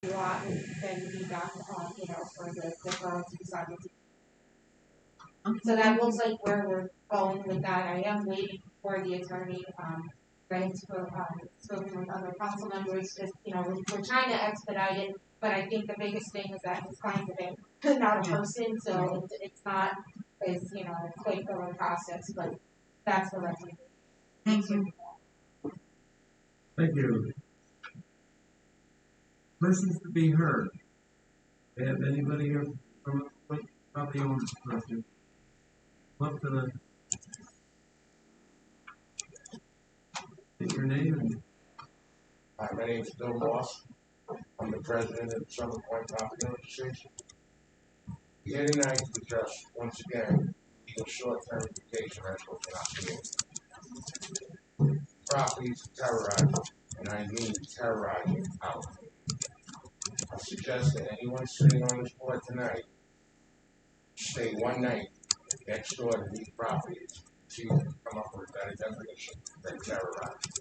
lot and then be back, for the borough to decide what to do. So that looks like where we're going with that. I am waiting for the attorney, right, for, spoken with other council members, just, we're trying to expedite it, but I think the biggest thing is that his client's a bank, not a person, so it's not as, quick of a process, but that's the recommendation. Thank you. Thank you. Persons to be heard. Do you have anybody here from the property owner's person? Up to the. State your name and. Hi, my name is Bill Moss. I'm the president of the Summer Point Property Owners Association. Here tonight to address, once again, legal short-term vacation rental cannot be. Properties terrorizing, and I mean terrorizing out. I suggest that anyone sitting on this board tonight stay one night next door to these properties, see if you can come up with a better definition than terrorizing.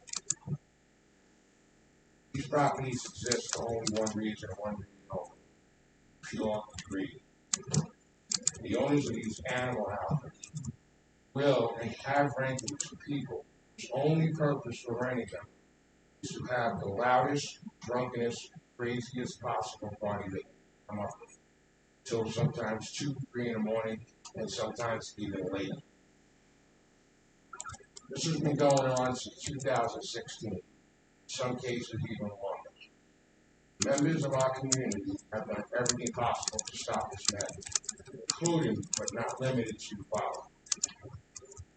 These properties exist for only one reason and one reason only: pure greed. The owners of these animal houses will and have rented to people whose only purpose for renting them is to have the loudest, drunkenest, craziest possible party they can come up with, till sometimes 2, 3 in the morning, and sometimes even later. This has been going on since 2016, in some cases even longer. Members of our community have done everything possible to stop this madness, including but not limited to the following: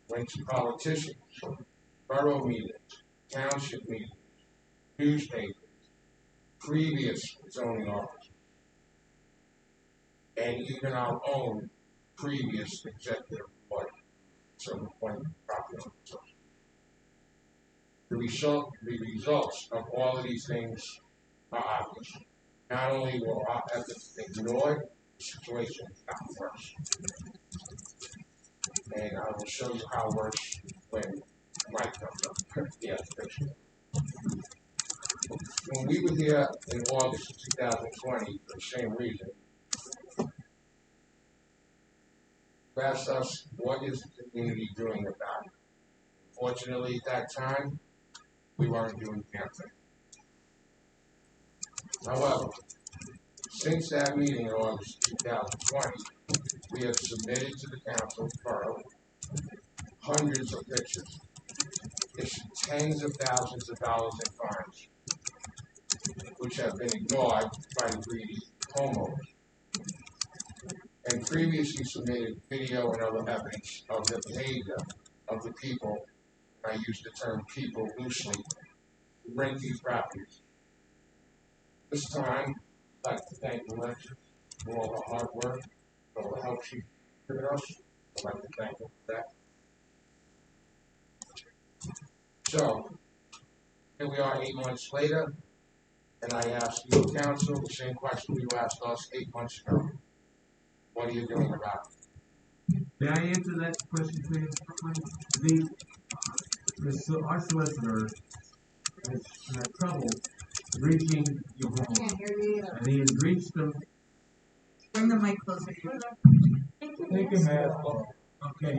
went to politicians, borough meetings, township meetings, newspapers, previous zoning officers, and even our own previous executive board, Summer Point Property Owners Association. The results of all of these things are obvious. Not only will our efforts ignored, the situation has gotten worse. And I will show you how worse when Mike comes up. Yeah, picture. When we were here in August of 2020 for the same reason, you asked us, what is the community doing about it? Fortunately, at that time, we weren't doing anything. However, since that meeting in August 2020, we have submitted to the council borough hundreds of pictures, issued tens of thousands of dollars in fines, which have been ignored by the greedy homeowners, and previously submitted video and other evidence of the behavior of the people, and I use the term people loosely, who rent these properties. This time, I'd like to thank Alexis for all her hard work, for all the help she's given us. I'd like to thank her for that. So, here we are 8 months later, and I ask you, council, the same question you asked us 8 months ago. What are you doing about it? May I answer that question, please? Our solicitor has had trouble reaching your home. Can't hear you. And he has reached them. Bring the mic closer. Take a mask off. Okay.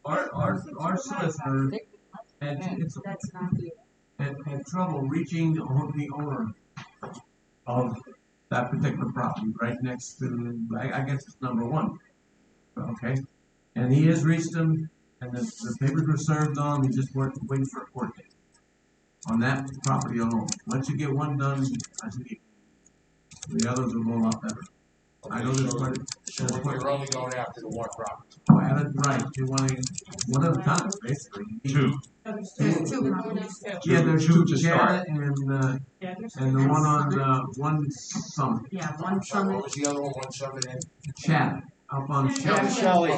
Our solicitor had trouble reaching the owner of that particular property right next to, I guess it's number 1. Okay. And he has reached them, and the papers were served on. He just waiting for a court date on that property alone. Once you get one done, I think the others will go a lot better. Okay, I know this part. So we're only going after the one property. Right. You want one at a time, basically. Two. Yeah, there's two 2 to start. and the one on One Summit. Yeah, One So Summit. what was the other one? One Summit in? Chat up on Yeah, Shelley.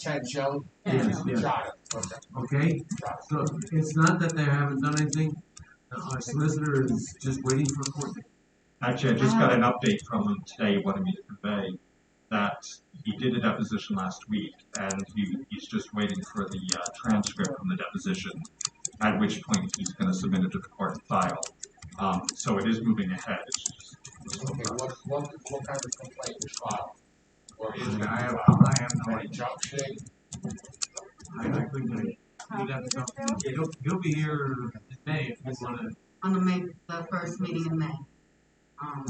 Ted Shelley? Yes. Got it. Okay. Okay. So it's not that they haven't done anything. Our solicitor is just waiting for a court date. Actually, I just got an update from him today, wanting me to convey that he did a deposition last week, and he's just waiting for the transcript from the deposition, at which point he's going to submit it to the court and file. So it is moving ahead. It's just, Okay, what kind of complaint was filed? Or is it? I have no Any idea. junk shit? I couldn't tell you. He'll be here in May if you wanna. On the first meeting in May. I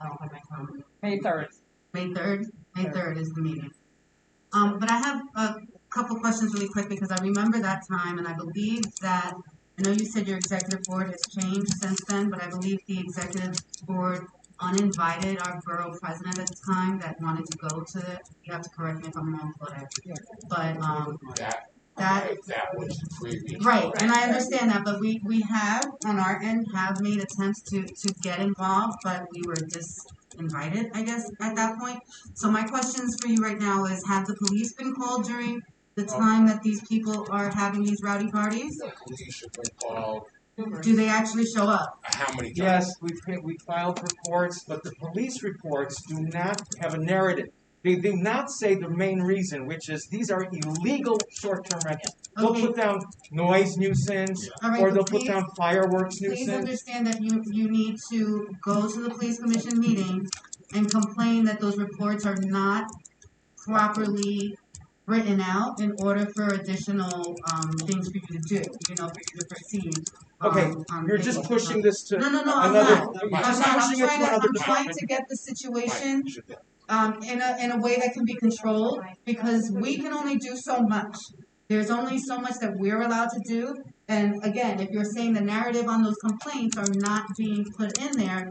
don't have my calendar. May 3rd. May 3rd? May 3rd is the meeting. But I have a couple questions really quick because I remember that time and I believe that, I know you said your executive board has changed since then, but I believe the executive board uninvited our borough president at the time that wanted to go to it. You have to correct me if I'm wrong, but That was the previous. right, and I understand that, but we have, on our end, have made attempts to get involved, but we were disinvited, I guess, at that point. So my questions for you right now is, have the police been called during the time that these people are having these rowdy parties? The police have been called, Do they actually show up? how many times? Yes, we filed reports, but the police reports do not have a narrative. They do not say the main reason, which is these are illegal short-term rentals. They'll Okay. put down noise nuisance, All right, or but they'll put please- down fireworks Please nuisance. understand that you need to go to the police commission meeting and complain that those reports are not properly written out in order for additional, things for you to do, for you to proceed. Okay, you're things. just pushing this to No, I'm another. not. You're I'm just not. pushing it to another I'm trying department. to get the situation, Right, should be. in a way that can be controlled, because we can only do so much. There's only so much that we're allowed to do, and again, if you're saying the narrative on those complaints are not being put in there,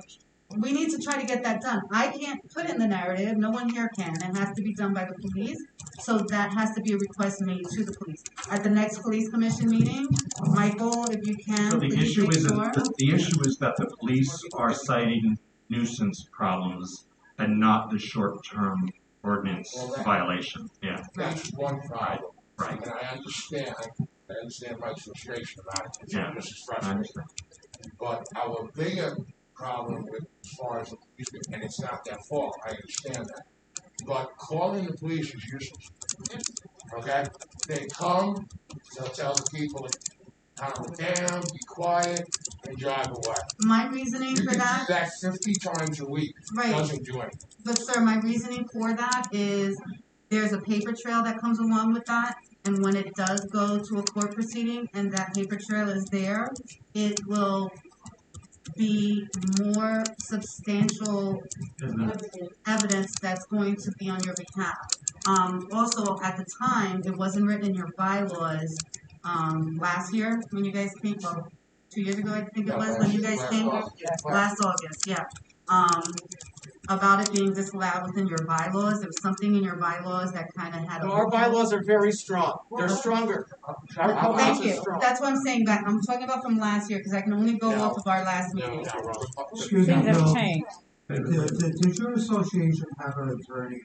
we need to try to get that done. I can't put in the narrative, no one here can, it has to be done by the police, so that has to be a request made to the police. At the next police commission meeting, Michael, if you can, So the please issue make is, sure. the issue is that the police are citing nuisance problems and not the short-term ordinance violation, yeah. That's one problem. Right. And I understand Mike's frustration about it, because Yeah. this is I frustrating. understand. But our bigger problem with, as far as the police, and it's not their fault, I understand that. But calling the police is useless. Okay? They come, they'll tell the people to calm down, be quiet, and drive away. My reasoning You for can do that, that 50 times a week, right, doesn't do anything. but sir, my reasoning for that is there's a paper trail that comes along with that. And when it does go to a court proceeding and that paper trail is there, it will be more substantial evidence that's going to be on your behalf. Also, at the time, it wasn't written in your bylaws, last year, when you guys came, well, 2 years ago, I think it was, when you guys came, last August, yeah. About it being disallowed within your bylaws, there was something in your bylaws that kind of had a. Our bylaws are very strong. They're stronger. Our bylaws Thank are you, strong. that's what I'm saying, that, I'm talking about from last year, cause I can only go off of our last meeting. Things Excuse me, have Bill, changed. did your association have an attorney?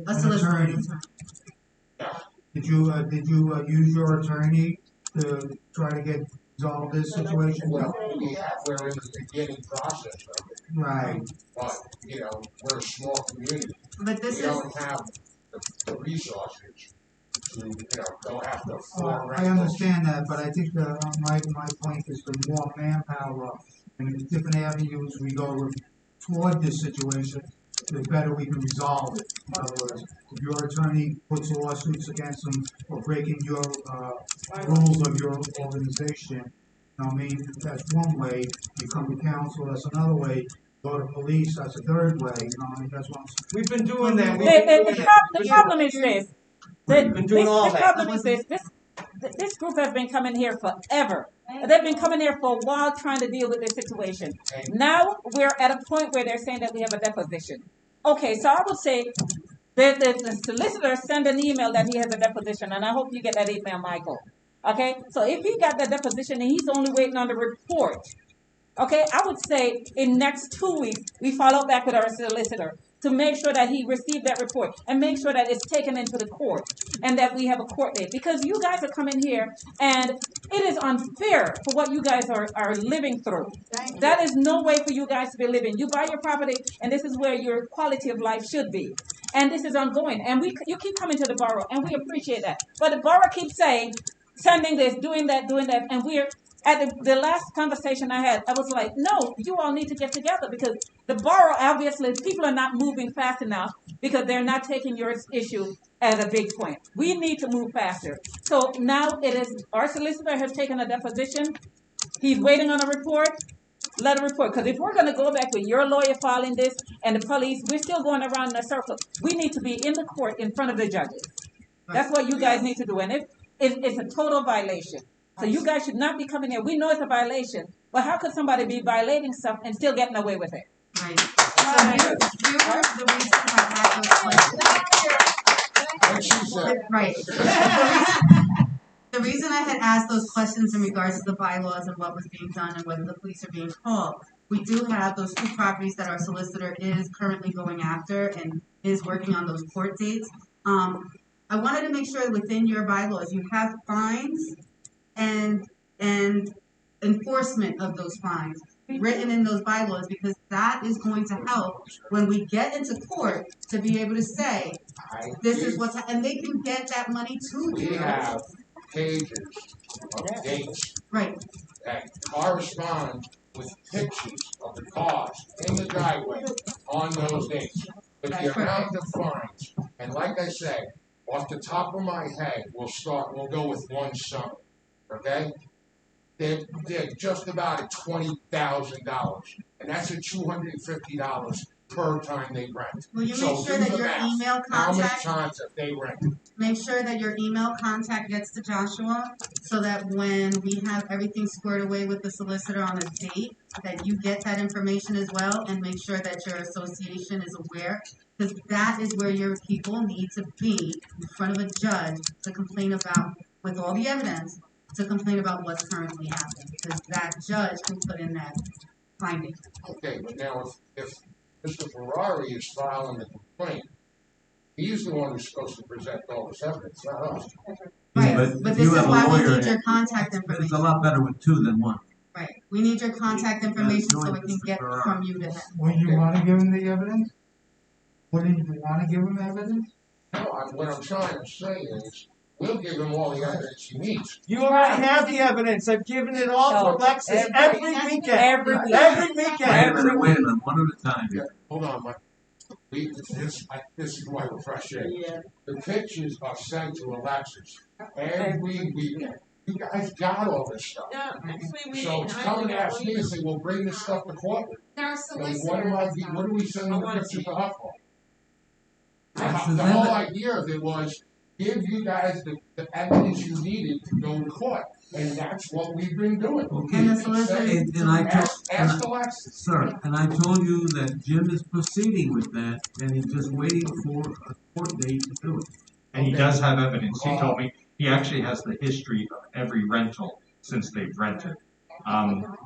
A solicitor. attorney. Did you use your attorney to try to get resolve this situation? Well, we're in the beginning process of it, Right, but, we're a small community. But this We is, don't have the resources to, go after four I rentals. understand that, but I think my point is the more manpower and the different avenues we go toward this situation, the better we can resolve it. In other words, if your attorney puts lawsuits against them for breaking your, rules of your organization, that's one way, you come to council, that's another way, go to police, that's a third way, that's what I'm saying. We've been doing that. The problem is this. We've been doing all The that. problem is this group has been coming here forever. They've been coming here for a while trying to deal with this situation. Now we're at a point where they're saying that we have a deposition. Okay, so I would say the solicitor sent an email that he has a deposition, and I hope you get that email, Michael. Okay, so if he got the deposition and he's only waiting on the report, okay, I would say in next 2 weeks we follow back with our solicitor to make sure that he received that report and make sure that it's taken into the court and that we have a court date, because you guys are coming here and it is unfair for what you guys are living through. That is no way for you guys to be living. You buy your property and this is where your quality of life should be. And this is ongoing. And you keep coming to the borough and we appreciate that. But the borough keeps saying, sending this, doing that, and At the last conversation I had, I was like, no, you all need to get together because the borough, obviously, people are not moving fast enough because they're not taking your issue as a big point. We need to move faster. So now it is, our solicitor has taken a deposition. He's waiting on a report. Let a report. Because if we're going to go back with your lawyer filing this and the police, we're still going around in a circle. We need to be in the court in front of the judges. That's what you guys need to do. And it's a total violation. So you guys should not be coming here. We know it's a violation, but how could somebody be violating stuff and still getting away with it? Right. So you were the reason I had those questions. Right. The reason I had asked those questions in regards to the bylaws and what was being done and whether the police are being called, we do have those 2 properties that our solicitor is currently going after and is working on those court dates. I wanted to make sure within your bylaws you have fines and enforcement of those fines written in those bylaws, because that is going to help when we get into court to be able to say this is what's and they can get that money to you. We have pages of dates Right. that correspond with pictures of the cars in the driveway on those dates. But the amount of fines, and like I said, off the top of my head, we'll go with one sum, okay? They're just about at $20,000, and that's at $250 per time they rent. Will you So make sure do that the your math. email How many contact times have they rented? make sure that your email contact gets to Joshua so that when we have everything squared away with the solicitor on a date, that you get that information as well, and make sure that your association is aware, because that is where your people need to be in front of a judge to complain about, with all the evidence, to complain about what's currently happening, because that judge can put in that finding. Okay, but now if Mr. Ferrari is filing the complaint, he's the one who's supposed to present all this evidence, not us. Right, but but if this you is have a why we lawyer, need your contact It's a information. lot better with 2 than 1. Right, we need your contact information so join we can Mr. get Ferrari. from you to him. When you wanna give him the evidence? Wouldn't you wanna give him evidence? No, what I'm trying to say is, we'll give him all the evidence he needs. You already have the evidence. I've given it all to Alexis every weekend. Every week. Every weekend. Wait a minute, one at a time. Yeah, hold on, Mike. This is why we're frustrated. The pictures are sent to Alexis every weekend. You guys got all this stuff. No, actually, we So didn't. to I come only and got ask me and say, well, bring this stuff to court. Our Like, solicitor. what are we sending the pictures to her for? That's The whole idea of it was, give you guys the evidence you needed to go to court. And that's what we've been doing. Okay, And the solicitor, and I told, Ask Alexis. sir, and I told you that Jim is proceeding with that, and he's just waiting for a court date to do it. And he Okay. does have evidence. He told me he actually has the history of every rental since they've rented.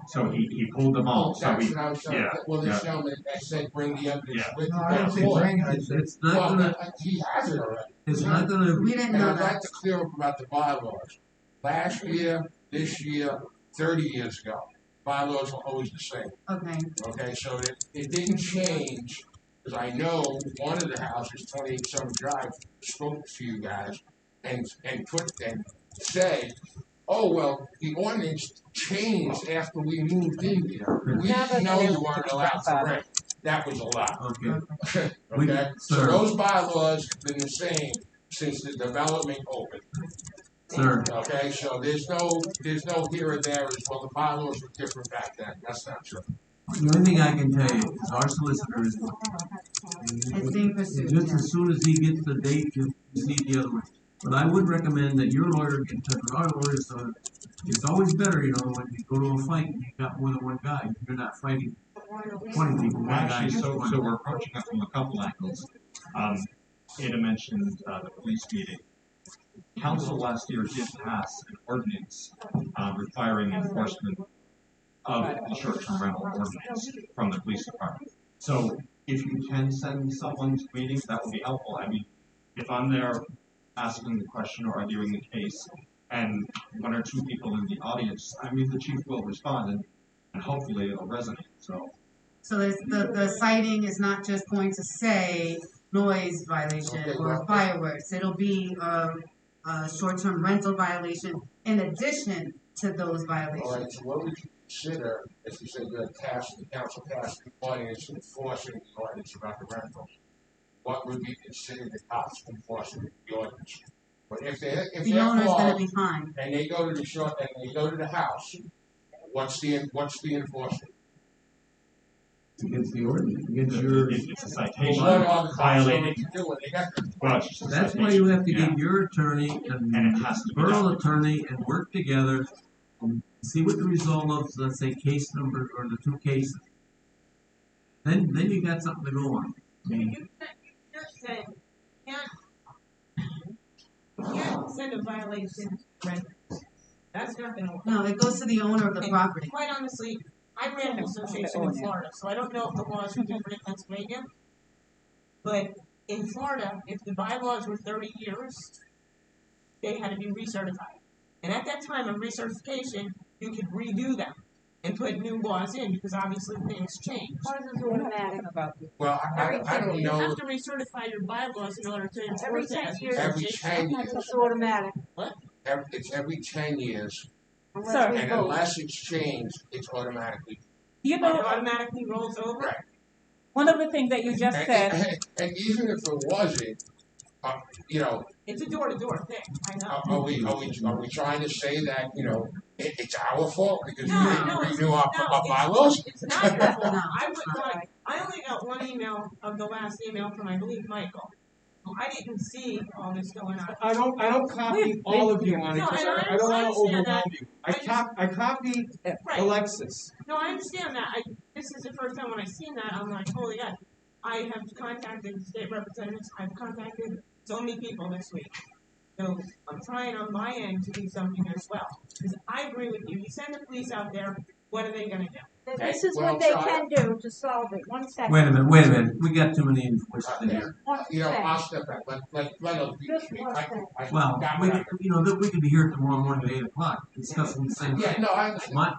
So he pulled them all. So That's we, what I was saying. yeah, Well, the yeah. gentleman that said, bring the evidence Yeah. with No, you. I didn't say bring it, I said, It's not Well, gonna, he has it already. it's not gonna, we didn't And know I'd like that. to clear up about the bylaws. Last year, this year, 30 years ago, bylaws were always the same. Okay, Okay, so it didn't change, because I know one of the houses, 28 Summer Drive, spoke to you guys and said, oh, well, the ordinance changed after we moved in here. We didn't know you weren't allowed to rent. That was allowed. okay. Okay, so Sir. those bylaws have been the same since the development opened. Sir, Okay, so there's no here or there as well, the bylaws were different back then, that's not true. the only thing I can tell you is our solicitor is, it's being pursued, just yeah. as soon as he gets the date, he'll proceed the other way. But I would recommend that your lawyer get in touch with our lawyer, so it's always better, you know, when you go to a fight, you got more than one guy, you're not fighting 20 people, one guy. Actually, gets so one. we're approaching it from a couple angles. Ada mentioned the police meeting. Council last year did pass an ordinance requiring enforcement of the short-term rental ordinance from the police department. So if you can send someone to meetings, that would be helpful. I mean, if I'm there asking the question or arguing the case, and 1 or 2 people in the audience, I mean, the chief will respond, and hopefully it'll resonate. So there's the citing is not just going to say noise violation Okay, or well- fireworks. It'll be a short-term rental violation in addition to those All right, violations. so what would you consider if you said you're the council passed the ordinance enforcing the ordinance about the rentals? What would be considered the cops enforcing the ordinance? But if The they're owner's gonna called be fined. and they go to the short and they go to the house, what's the enforcement? Against the ordinance, against your. It's a citation What are the cops violating. going to do when they got their Well, it's just a That's why citation. you have to Yeah. get your attorney and And it has to be borough done. attorney and work together and see what the result of, let's say, case number or the two cases. Then you got something to go on. I mean, You're saying, can't send a violation to renters. That's not gonna work. No, it goes to the owner of the And property. Quite honestly, I ran an association in Florida, so I don't know if the laws are different in Pennsylvania. But in Florida, if the bylaws were 30 years, they had to be recertified. And at that time of recertification, you could redo them and put new laws in, because obviously things change. Well, I don't You know. have to recertify your bylaws in order to enforce Every it 10 as years. Every association. 10 years. It's automatic. It's every 10 years, Sir. and unless it's changed, it's automatically. You It know, automatically rolls over. Right. one of the things that you just said, And even if it wasn't, you know, It's a door-to-door thing, I know. are we trying to say that, you know, it's our fault because No, we didn't no, renew our it's- bylaws? It's not your fault. No, I it's would not. like, I only got one email of the last email from, I believe, Michael. I didn't see all this going on. I don't copy all of you on it, No, because and I don't wanna I understand that. overwhelm you. I copied Right, Alexis. no, I understand that, this is the first time when I seen that, I'm like, holy God. I have contacted state representatives, I've contacted so many people this week. So I'm trying on my end to do something as well, because I agree with you, you send the police out there, what are they gonna do? This is Well, what they so I- can do to solve it. One second. wait a minute, we got too many invoices in here. One You know, I'll second. step back, let other people Just speak. one second. Well, we could be here tomorrow morning at 8 o'clock discussing the same Yeah, thing. no, I understand.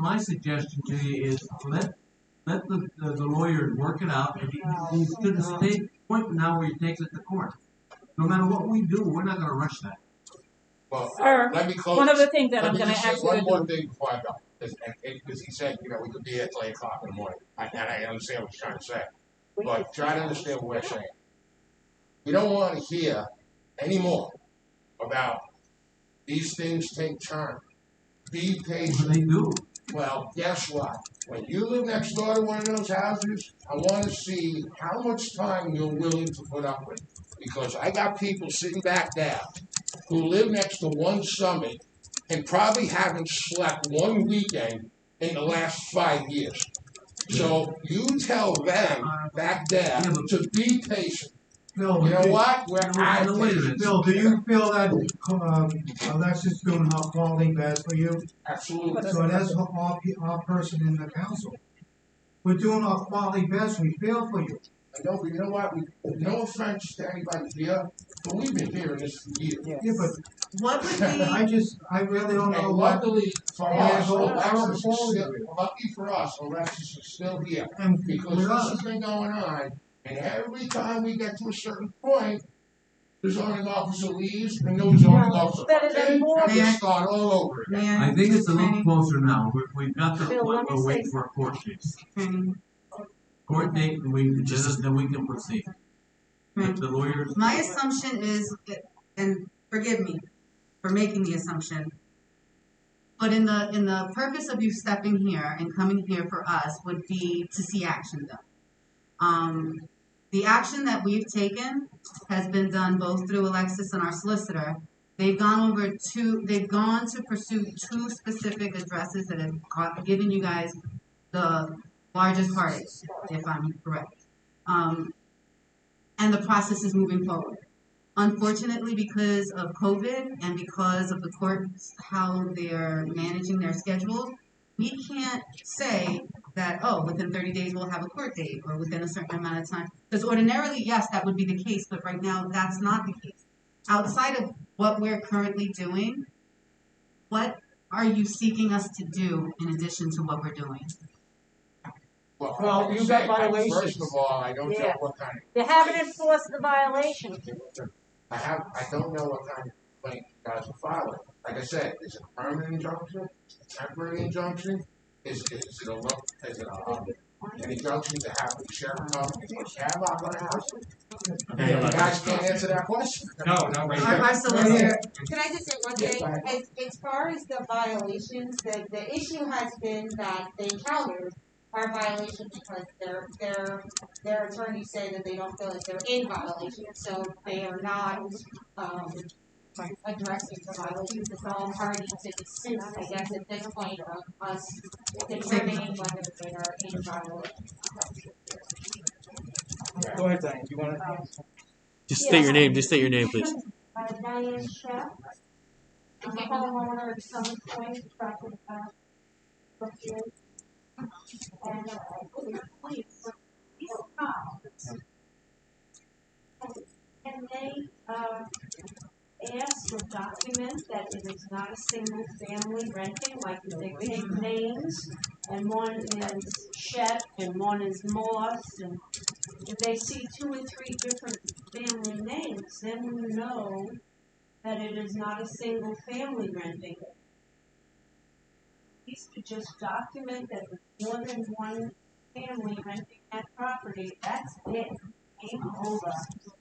My suggestion to you is let the lawyers work it out, and he's to the state point now where he takes it to court. No matter what we do, we're not gonna rush that. Well, sir, let me close. one of the things that Let I'm me gonna just say ask you one to more do. thing before I go, because he said, you know, we could be here till 8 o'clock in the morning, and I understand what he's trying to say. But try to understand what we're saying. We don't wanna hear anymore about these things take time. Be patient. They do. Well, guess what? When you live next door to one of those houses, I wanna see how much time you're willing to put up with. Because I got people sitting back there who live next to one summit and probably haven't slept one weekend in the last 5 years. So you tell them back there to be patient. Bill, You know what? We're No, out no, of wait a patience. minute. Bill, do you feel that, Alexis doing her quality best for you? Absolutely. So that's our person in the council. We're doing our quality best, we feel for you. I know, but you know what? No offense to anybody here, but we've been hearing this for years. Yeah, but What would I really don't know And what, luckily for Yeah, us, go Alexis is forward. still, lucky for us, Alexis is still here. and Because with this us. has been going on, and every time we get to a certain point, the zoning officer leaves, and no zoning officer better comes than in, more. and we start all over again. May I think it's a little closer now. We've got the Bill, let point me where we're say waiting for a court case. Training. Court date, and then we can proceed. The lawyers. My assumption is, and forgive me for making the assumption, but in the purpose of you stepping here and coming here for us would be to see action done. The action that we've taken has been done both through Alexis and our solicitor. They've gone to pursue 2 specific addresses that have given you guys the largest heartache, if I'm correct. And the process is moving forward. Unfortunately, because of COVID and because of the courts, how they're managing their schedules, we can't say that, oh, within 30 days we'll have a court date or within a certain amount of time. Because ordinarily, yes, that would be the case, but right now that's not the case. Outside of what we're currently doing, what are you seeking us to do in addition to what we're doing? Well, Well, like I you say, got violations. First of all, I don't know Yeah. what kind They haven't enforced the violation. I don't know what kind of complaint you guys are filing. like I said, is it a permanent injunction, a temporary injunction? Is it an injunction to have the sheriff come and take cab out of the house? Okay, You guys can't answer that question. No, right Our, here. our solicitor, Can I just say one thing? As far as the violations, the issue has been that they encountered are violations because their attorneys say that they don't feel that they're in violation, so they are not, addressing the violations. It's all party to the suit, I guess, at this point of us determining whether they are in violation. Go ahead, Diane, you wanna? Just state your name. Just state your name, please. Diane Chef. I'm a homeowner at Summit Point, property, Brookfield. And, and they, ask or document that it is not a single family renting, like they take names, and one is Chet and one is Moss, and if they see 2 or 3 different family names, then you know that it is not a single family renting. These could just document that there's more than one family renting that property, that's it, game over.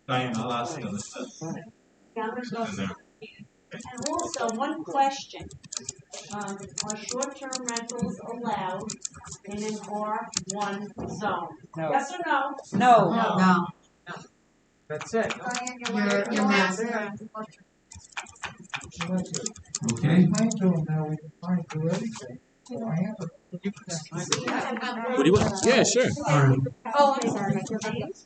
Diane, I'll ask you this. And also, one question, are short-term rentals allowed in an R1 zone? No. Yes or no? No. no, That's it. you're next. Okay? Might do them now, we can try and do everything. I have to- What do you want? Yeah, sure. All right, Oh, I'm sorry.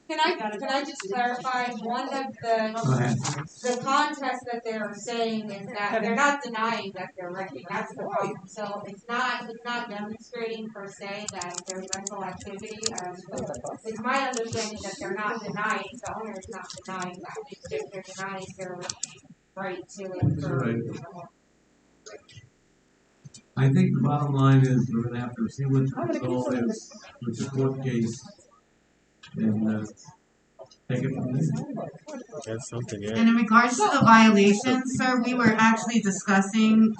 Can I just clarify, one of go ahead. the contest that they're saying is that they're not denying that they're renting, that's the problem. So it's not demonstrating per se that there's rental activity, it's my understanding that they're not denying, the owner is not denying that, it's just they're denying their right to it for. Right. I think the bottom line is we're gonna have to see what the result is with the court case. And, take it from there. That's something, yeah. And in regards to the violations, sir, we were actually discussing,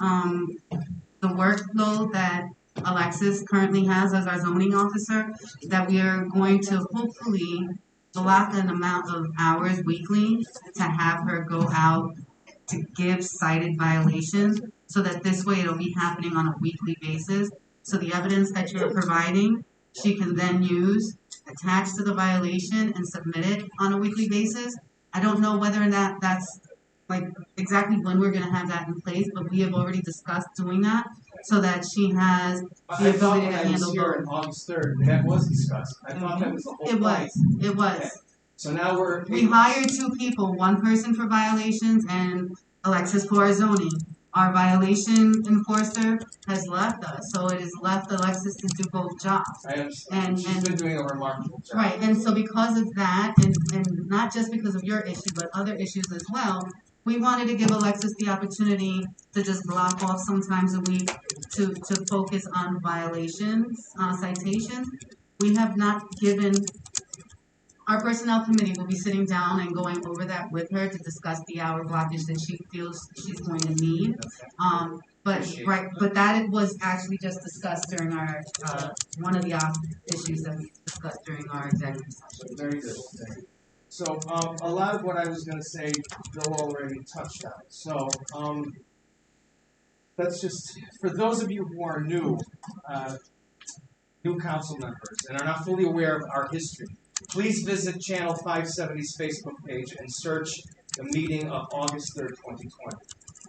the workload that Alexis currently has as our zoning officer, that we are going to hopefully block an amount of hours weekly to have her go out to give cited violations, so that this way it'll be happening on a weekly basis. So the evidence that you're providing, she can then use, attach to the violation and submit it on a weekly basis. I don't know whether or not that's like exactly when we're gonna have that in place, but we have already discussed doing that so that she has the I thought ability to when I was handle here on both. August 3rd, that was discussed. I thought that was the whole point. It was. So now we're. We hired 2 people, one person for violations and Alexis for our zoning. Our violation enforcer has left us, so it has left Alexis to do both jobs. I understand. She's been doing a remarkable job. Right, and so because of that, and not just because of your issue, but other issues as well, we wanted to give Alexis the opportunity to just block off sometimes a week to focus on violations, citations. We have not given, our personnel committee will be sitting down and going over that with her to discuss the hour blockage that she feels she's going to need. But that was actually just discussed during our, one of the issues that we discussed during our executive session. Very good. So, a lot of what I was gonna say, Bill already touched on. So, let's just, for those of you who are new council members and are not fully aware of our history, please visit Channel 570's Facebook page and search the meeting of August 3rd, 2020.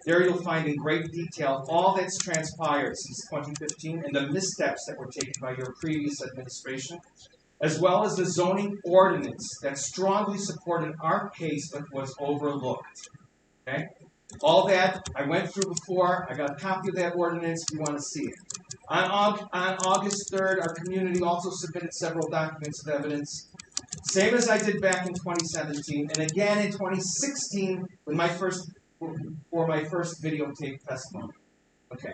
There you'll find in great detail all that's transpired since 2015 and the missteps that were taken by your previous administration, as well as the zoning ordinance that strongly supported our case but was overlooked. Okay? All that I went through before. I got a copy of that ordinance if you want to see it. On August 3rd, our community also submitted several documents of evidence, same as I did back in 2017, and again in 2016 for my first videotape testimony. Okay.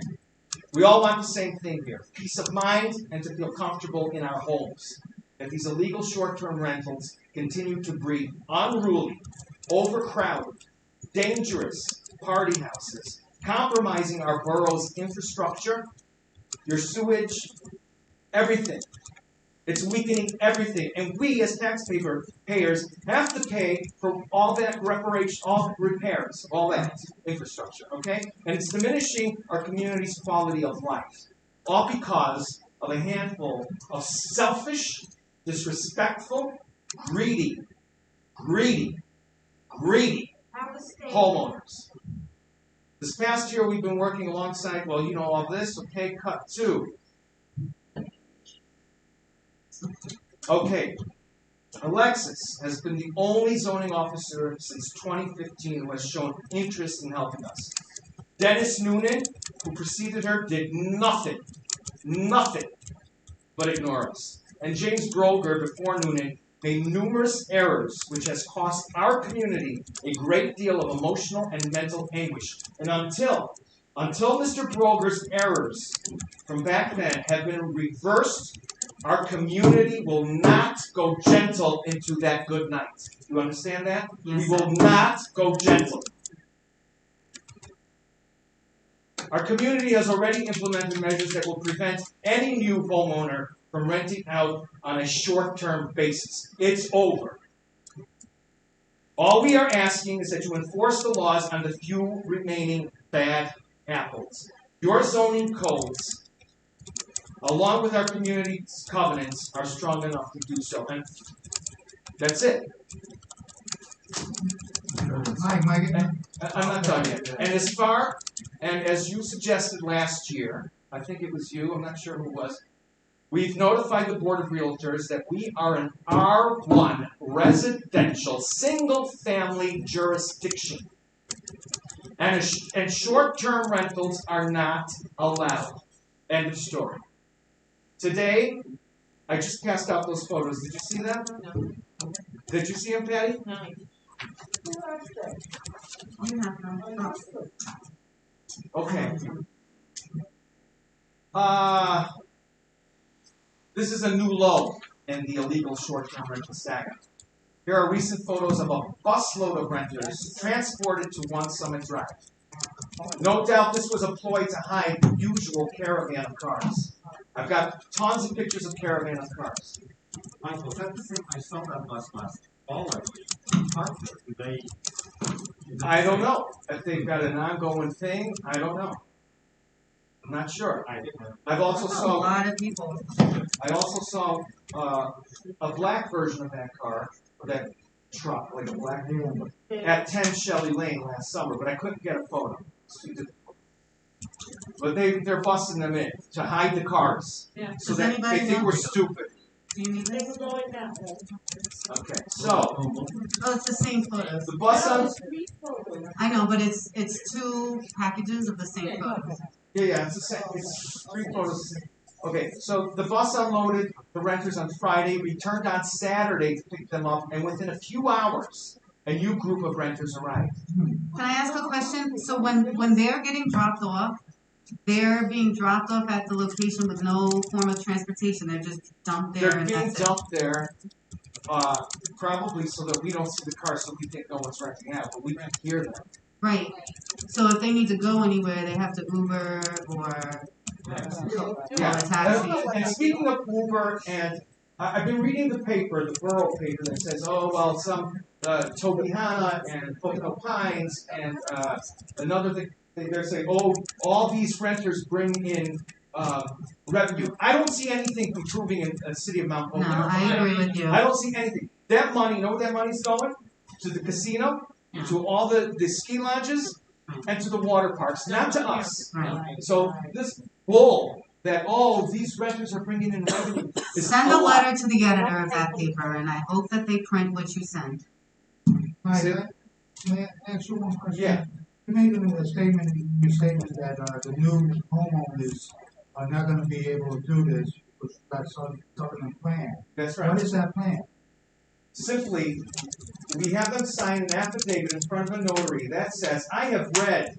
We all want the same thing here, peace of mind and to feel comfortable in our homes. That these illegal short-term rentals continue to breed unruly, overcrowded, dangerous party houses, compromising our borough's infrastructure, your sewage, everything. It's weakening everything. And we as taxpayers have to pay for all that reparation, all repairs, all that infrastructure, okay? And it's diminishing our community's quality of life. All because of a handful of selfish, disrespectful, greedy homeowners. This past year we've been working alongside, well, you know all this, okay, cut two. Okay, Alexis has been the only zoning officer since 2015 who has shown interest in helping us. Dennis Noonan, who preceded her, did nothing but ignore us. And James Broger, before Noonan, made numerous errors which has cost our community a great deal of emotional and mental anguish. And until Mr. Broger's errors from back then have been reversed, our community will not go gentle into that good night. You understand that? Yes, We will not go gentle. Our community has already implemented measures that will prevent any new homeowner from renting out on a short-term basis. It's over. All we are asking is that you enforce the laws on the few remaining bad apples. Your zoning codes, along with our community's covenants, are strong enough to do so. And that's it. Mike, I'm not done yet. And as you suggested last year, I think it was you, I'm not sure who it was, we've notified the Board of Realtors that we are an R1 residential single-family jurisdiction. And short-term rentals are not allowed. End of story. Today, I just passed out those photos. Did you see them? No. Did you see them, Patty? No. Okay. This is a new low in the illegal short-term rental saga. Here are recent photos of a busload of renters transported to One Summit Drive. No doubt this was a ploy to hide the usual caravan of cars. I've got tons of pictures of caravan of cars. Michael, is that the same? I saw that bus last fall, I believe. Parked there. Did they? I don't know if they've got an ongoing thing. I don't know. I'm not sure. I've also A saw. lot of people. I also saw a black version of that car, or that truck, like a black one, at 10 Shelley Lane last summer, but I couldn't get a photo. But they're busting them in to hide the cars, Yeah. so Does that anybody they think know? we're stupid. Do you need They this? were going that way. Okay, so Oh, it's the same photos. the bus on. I know, but it's two packages of the same photos. Yeah, it's the same. It's 3 photos. Okay, so the bus unloaded the renters on Friday, returned on Saturday to pick them up, and within a few hours, a new group of renters arrived. Can I ask a question? So when they're getting dropped off, they're being dropped off at the location with no form of transportation. They're just dumped there They're and being that's it. dumped there, probably so that we don't see the car, so we think no one's renting out, but we can hear them. Right. So if they need to go anywhere, they have to Uber or Yeah. a taxi. And speaking of Uber, and I've been reading the paper, the Borough paper, that says, oh, well, some Tobyhanna and Pocono Pines and another thing, they're saying, oh, all these renters bring in revenue. I don't see anything improving in the city of Mount No, Pocono. I agree with you. I don't see anything. That money, you know where that money's going? To the casino, Yeah. to all the ski lodges, and to the water parks, not to us. Right. So this bull that, oh, these renters are bringing in revenue is Send a lie. letter to the editor of that paper, and I hope that they print what you send. Mike, may I ask you one question? Yeah. You made a statement, your statement that the new homeowners are not gonna be able to do this because that's something in plan. That's right. What is that plan? Simply, we have them sign an affidavit in front of a notary that says, I have read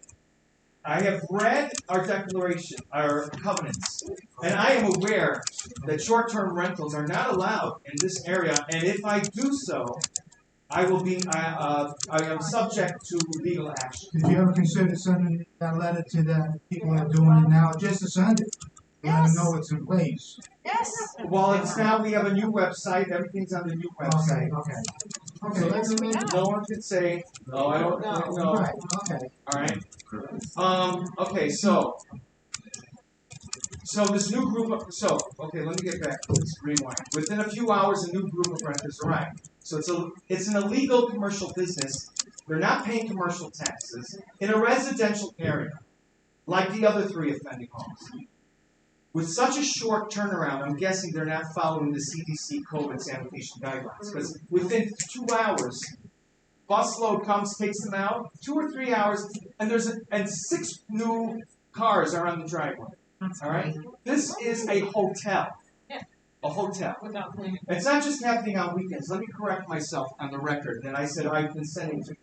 our declaration, our covenants, and I am aware that short-term rentals are not allowed in this area, and if I do so, I am subject to legal action. Did you ever consider sending that letter to the people that are doing it now, just to send it? Let them know it's in place. Yes. Well, it's now, we have a new website, everything's on the new website. Okay. No one can say, oh, I don't know. Right, okay. Alright? Okay, so this new group of, okay, let me get back to this, rewind. Within a few hours, a new group of renters arrived. So it's an illegal commercial business. They're not paying commercial taxes in a residential area, like the other 3 offending homes. With such a short turnaround, I'm guessing they're not following the CDC COVID sanitation guidelines, because within 2 hours, busload comes, takes them out, 2 or 3 hours, and 6 new cars are on the driveway. All right, this is a hotel. Yeah. A hotel. Without cleaning. It's not just happening on weekends. Let me correct myself on the record that I said I've been sending to.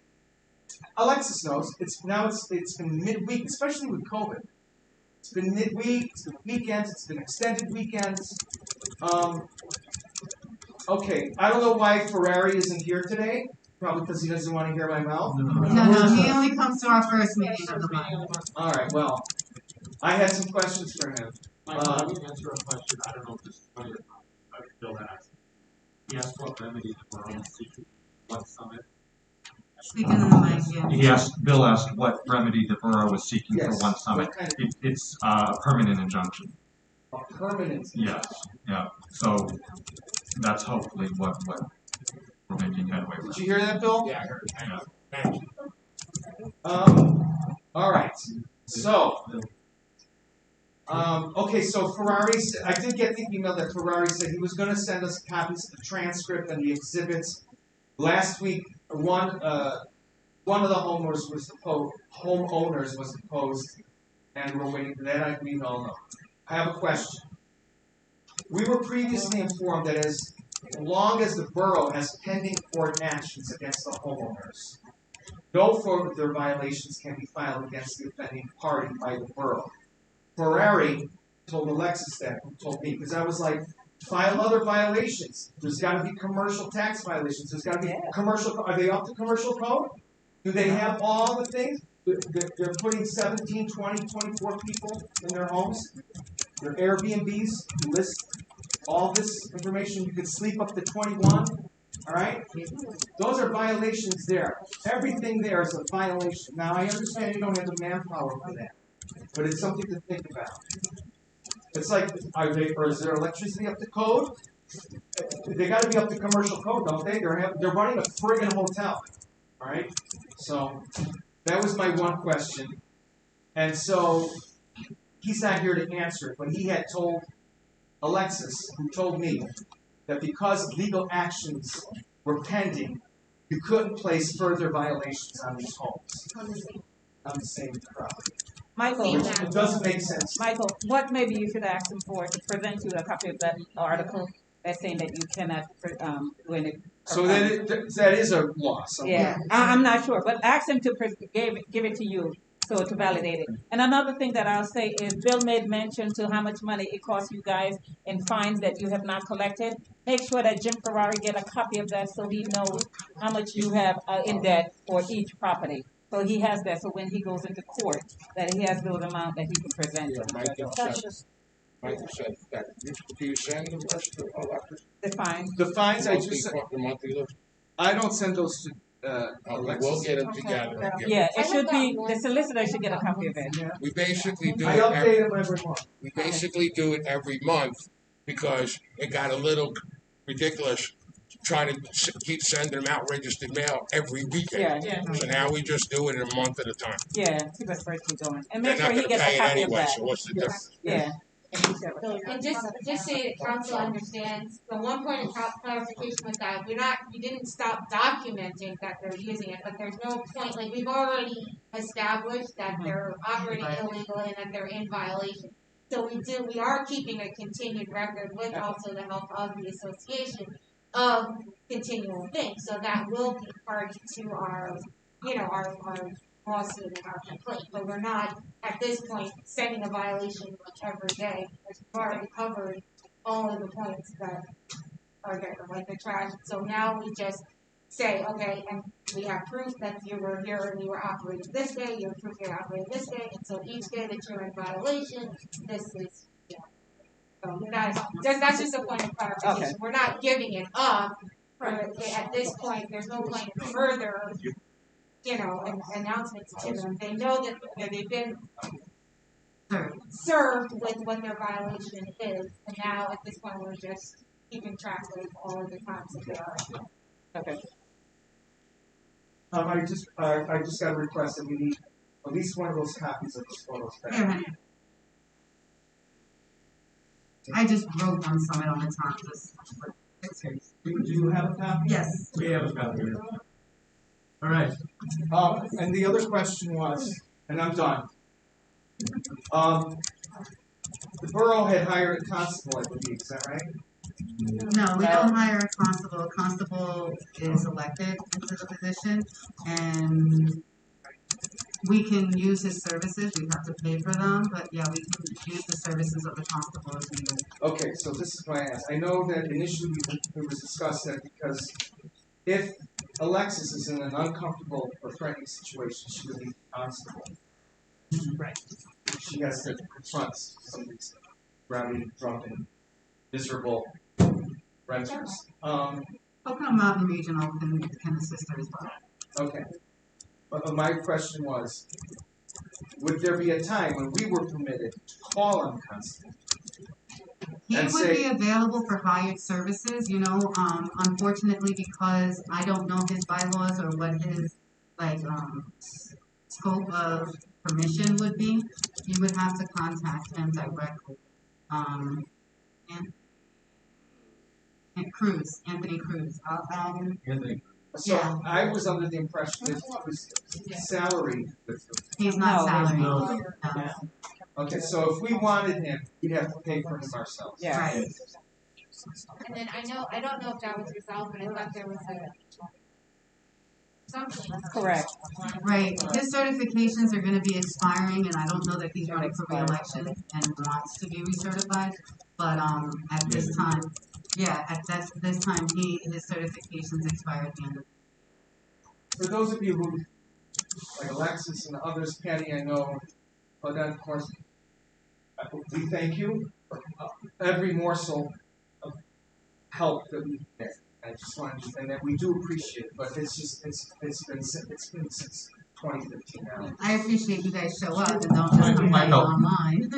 Alexis knows. It's been midweek, especially with COVID. It's been midweek. It's been weekends. It's been extended weekends. Okay, I don't know why Ferrari isn't here today. Probably because he doesn't want to hear my mouth. No, he only comes to our first meeting of the month. All right. Well, I had some questions for him. Let me answer a question. I don't know if this is one of your comments. Bill asked. He asked what remedy the borough is seeking. What summit? Speaking in the mic, yeah. Bill asked what remedy the borough was seeking for Yes. One Summit. What kind of- It's a permanent injunction. A permanent. Yes, yeah. So that's hopefully what we're making headway with. Did you hear that, Bill? Yeah, I heard it. Yeah. Thank you. All right. So, okay. So Ferrari, I did get the email that Ferrari said he was going to send us copies of the transcript and the exhibits. Last week, one of the homeowners was deposed, and we're waiting for that. We all know. I have a question. We were previously informed that as long as the borough has pending court actions against the homeowners, no further violations can be filed against the offending party by the borough. Ferrari told Alexis that, who told me, because I was like, file other violations. There's got to be commercial tax violations. There's got to be commercial. Are they up to commercial code? Do they have all the things? They're putting 17, 20, 24 people in their homes. Their Airbnbs list all this information. You could sleep up to 21. All right? Those are violations there. Everything there is a violation. Now, I understand you don't have the manpower for that, but it's something to think about. It's like, is their electricity up to code? They got to be up to commercial code, don't they? They're running a friggin' hotel. All right? So, that was my one question. And so, he's not here to answer it, but he had told Alexis, who told me, that because legal actions were pending, you couldn't place further violations on these homes. On the same property. Michael, Which it doesn't make sense. Michael, what maybe you should ask him for to present you a copy of that article that's saying that you cannot, when it. So that is a law. Yeah, I'm not sure, but ask him to give it to you, so to validate it. And another thing that I'll say is Bill made mention to how much money it costs you guys in fines that you have not collected. Make sure that Jim Ferrari get a copy of that so he knows how much you have in debt for each property. So he has that, so when he goes into court, that he has those amount that he can present. Michael said that. Do you send the rest of the The fines. The fines, the monthly list? I don't send those to Alexis. We'll get them together. Yeah, it should be, the solicitor should get a copy of it. We basically do I it update them every month. we basically do it every month because it got a little ridiculous trying to keep sending them out registered mail every weekend. Yeah, So now we just do it in a month at a time. yeah, keep us first going. And They're make not sure he gonna gets pay a it copy of anyway, that. so what's the difference? Yeah. And just so the council understands, the one point of clarification with that, we didn't stop documenting that they're using it, but there's no point, like, we've already established that they're operating illegal and that they're in violation. So we are keeping a continued record with also the help of the association of continual things, so that will be part to our lawsuit and our complaint, but we're not, at this point, setting a violation every day, because we've already covered all of the points that are there, like the trash. So now we just say, okay, and we have proof that you were here and you were operating this day, you have proof you're operating this day, and so each day that you're in violation, this is, yeah. So that's just a point of clarification. Okay. We're not giving it up. At this point, there's no point in further, announcements to them. They know that they've been served with what their violation is, and now at this point, we're just keeping track of all of the times that they are. Okay. I just got a request that we need at least one of those copies of those photos back. Here, honey. I just wrote on some on the top, just for pictures. Do you have a copy? Yes. We have a copy here. All right. And the other question was, and I'm done. The borough had hired a constable, I believe, is that right? No, we don't hire a constable. A constable is elected into the position, and we can use his services. We have to pay for them, but yeah, we can use the services of the constable as needed. Okay, so this is why I asked. I know that initially it was discussed that because if Alexis is in an uncomfortable or threatening situation, she would need a constable. Right. She has to confront some of these rowdy, drunken, miserable renters. Pocono Mountain Regional can assist her as well. Okay. But my question was, would there be a time when we were permitted to call on the constable? He And would say- be available for hired services, unfortunately, because I don't know his bylaws or what his, scope of permission would be. You would have to contact him directly. And Anthony Cruz. Anthony. So Yeah. I was under the impression that he was salaried with them. He's not No, salaried. no. Okay, so if we wanted him, we'd have to pay for him ourselves. Yeah. Right. And then I don't know if that was resolved, but I thought there was something. Correct. Right. His certifications are gonna be expiring, and I don't know that he's running for re-election and wants to be recertified. But, at this time, this time, his certifications expire at the end of. For those of you who, like Alexis and others, Patty, I know, but then of course, we thank you for every morsel of help that we get. I just wanted to, and that we do appreciate it, but it's been since 2015 now. I appreciate you guys show up and don't just complain online.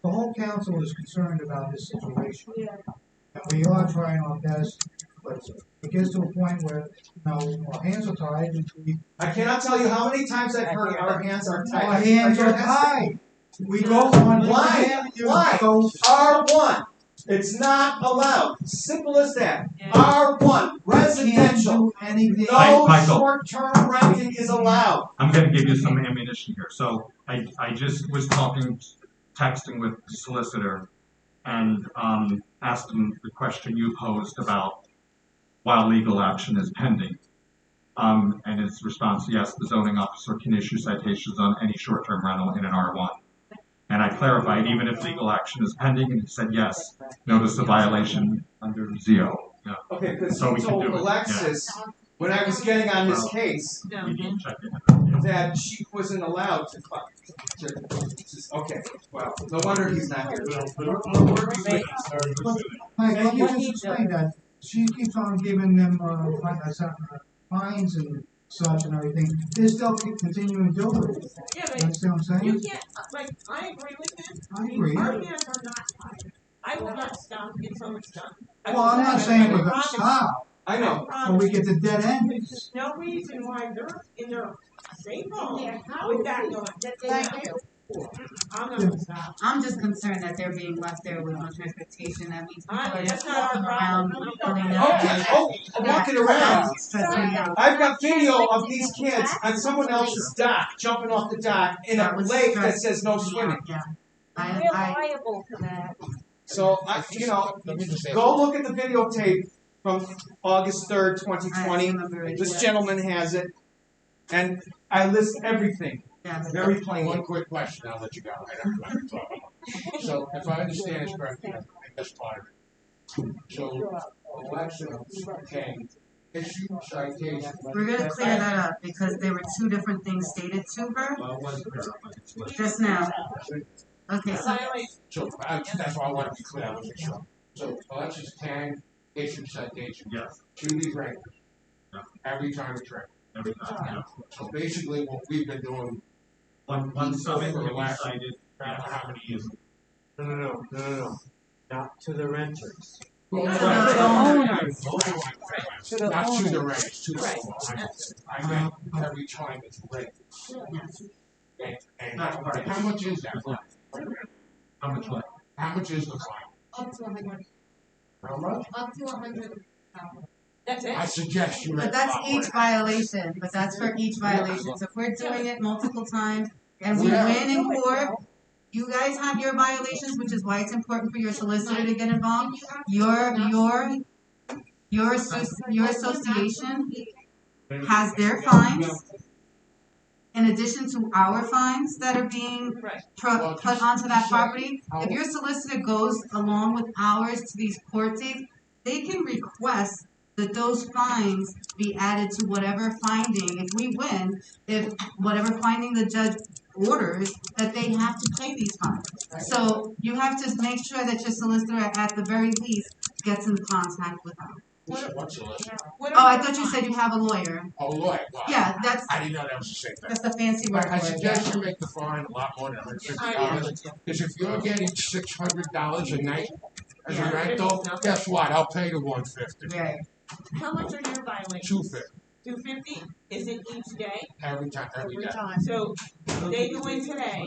The whole council is concerned about this situation. And we are trying our best, but it gets to a point where, our hands are tied and I cannot tell you how many times I've heard our hands are tied. our hands are tied. We go on Why? R1. It's not allowed. Simple as that. R1. Residential. Anything. No Michael. short-term renting is allowed. I'm going to give you some ammunition here. So I just was texting with the solicitor and asked him the question you posed about while legal action is pending. And his response, yes, the zoning officer can issue citations on any short-term rental in an R1. And I clarified, even if legal action is pending, and he said yes, notice of violation under ZO. Yeah. Okay, because So he we can told do it, Alexis, when I was getting on this case, We need to check it. that she wasn't allowed to okay, well, no wonder he's not here. Mike, can you just explain that? She keeps on giving them, fines and such and everything. They're still continuing to do it. Yeah, You but understand what I'm you saying? can't, I agree with him. I agree. Our hands are not tied. I will not stop until it's done. Well, I'm not saying we're gonna stop, I know. but we get to dead end. There's no reason why they're in their safe home with that going. Thank you. I'm not gonna stop. I'm just concerned that they're being left there with no transportation. That means people are That's just not our walking around, problem. pulling up. Okay, I'm walking around. Stress me out. I've got video of these kids on someone else's dock, jumping off the dock in a That was lake that stress- says no swimming. Yeah. We're I, liable for that. So, go look at the videotape from August 3rd, 2020. This gentleman has it. And I list everything very One plainly. quick question, I'll let you go. I don't have to talk. So, if I understand this correctly, I missed part of it. So, elections came issue citation. We're gonna clear that up because there were two different things stated to her Well, it was clear, but it's listed. just now. Okay, so So, that's why I want to be clear, I wasn't sure. So, Alexis can issue citation Yes, to these renters. Yeah. Every time it's rented. every time, yeah. So basically, what we've been doing, One summit For the can be last- cited, I don't know how many years. No. Not to the renters. Well, the owners. To the not to the renters, to the owners. I meant every time it's rented. And how much is that fine? how much left? How much is the fine? Up to 100. How much? Up to 100. That's it? I suggest you. but rent that's a lot each more. violation, but that's for each violation. So if we're doing it multiple times and we Yeah. win in court, you guys have your violations, which is why it's important for your solicitor to get involved. Your association has their fines in addition to our fines that are being Right. put onto that property. If your solicitor goes along with ours to these court dates, they can request that those fines be added to whatever finding, if we win, if whatever finding the judge orders, that they have to pay these fines. So you have to make sure that your solicitor at the very least gets in contact with them. What's the list? What Oh, are I your thought you fines? said you have a lawyer. Oh, Lloyd, wow. Yeah, that's I didn't know that was the same thing. that's the fancy word I for it. suggest you make the fine a lot more than $150. Because if you're getting $600 a night as a Yeah. rental, guess what? I'll pay the $150. Right. How much are your violations? $250 $250? Is it each day? every time, every day. So they go in today,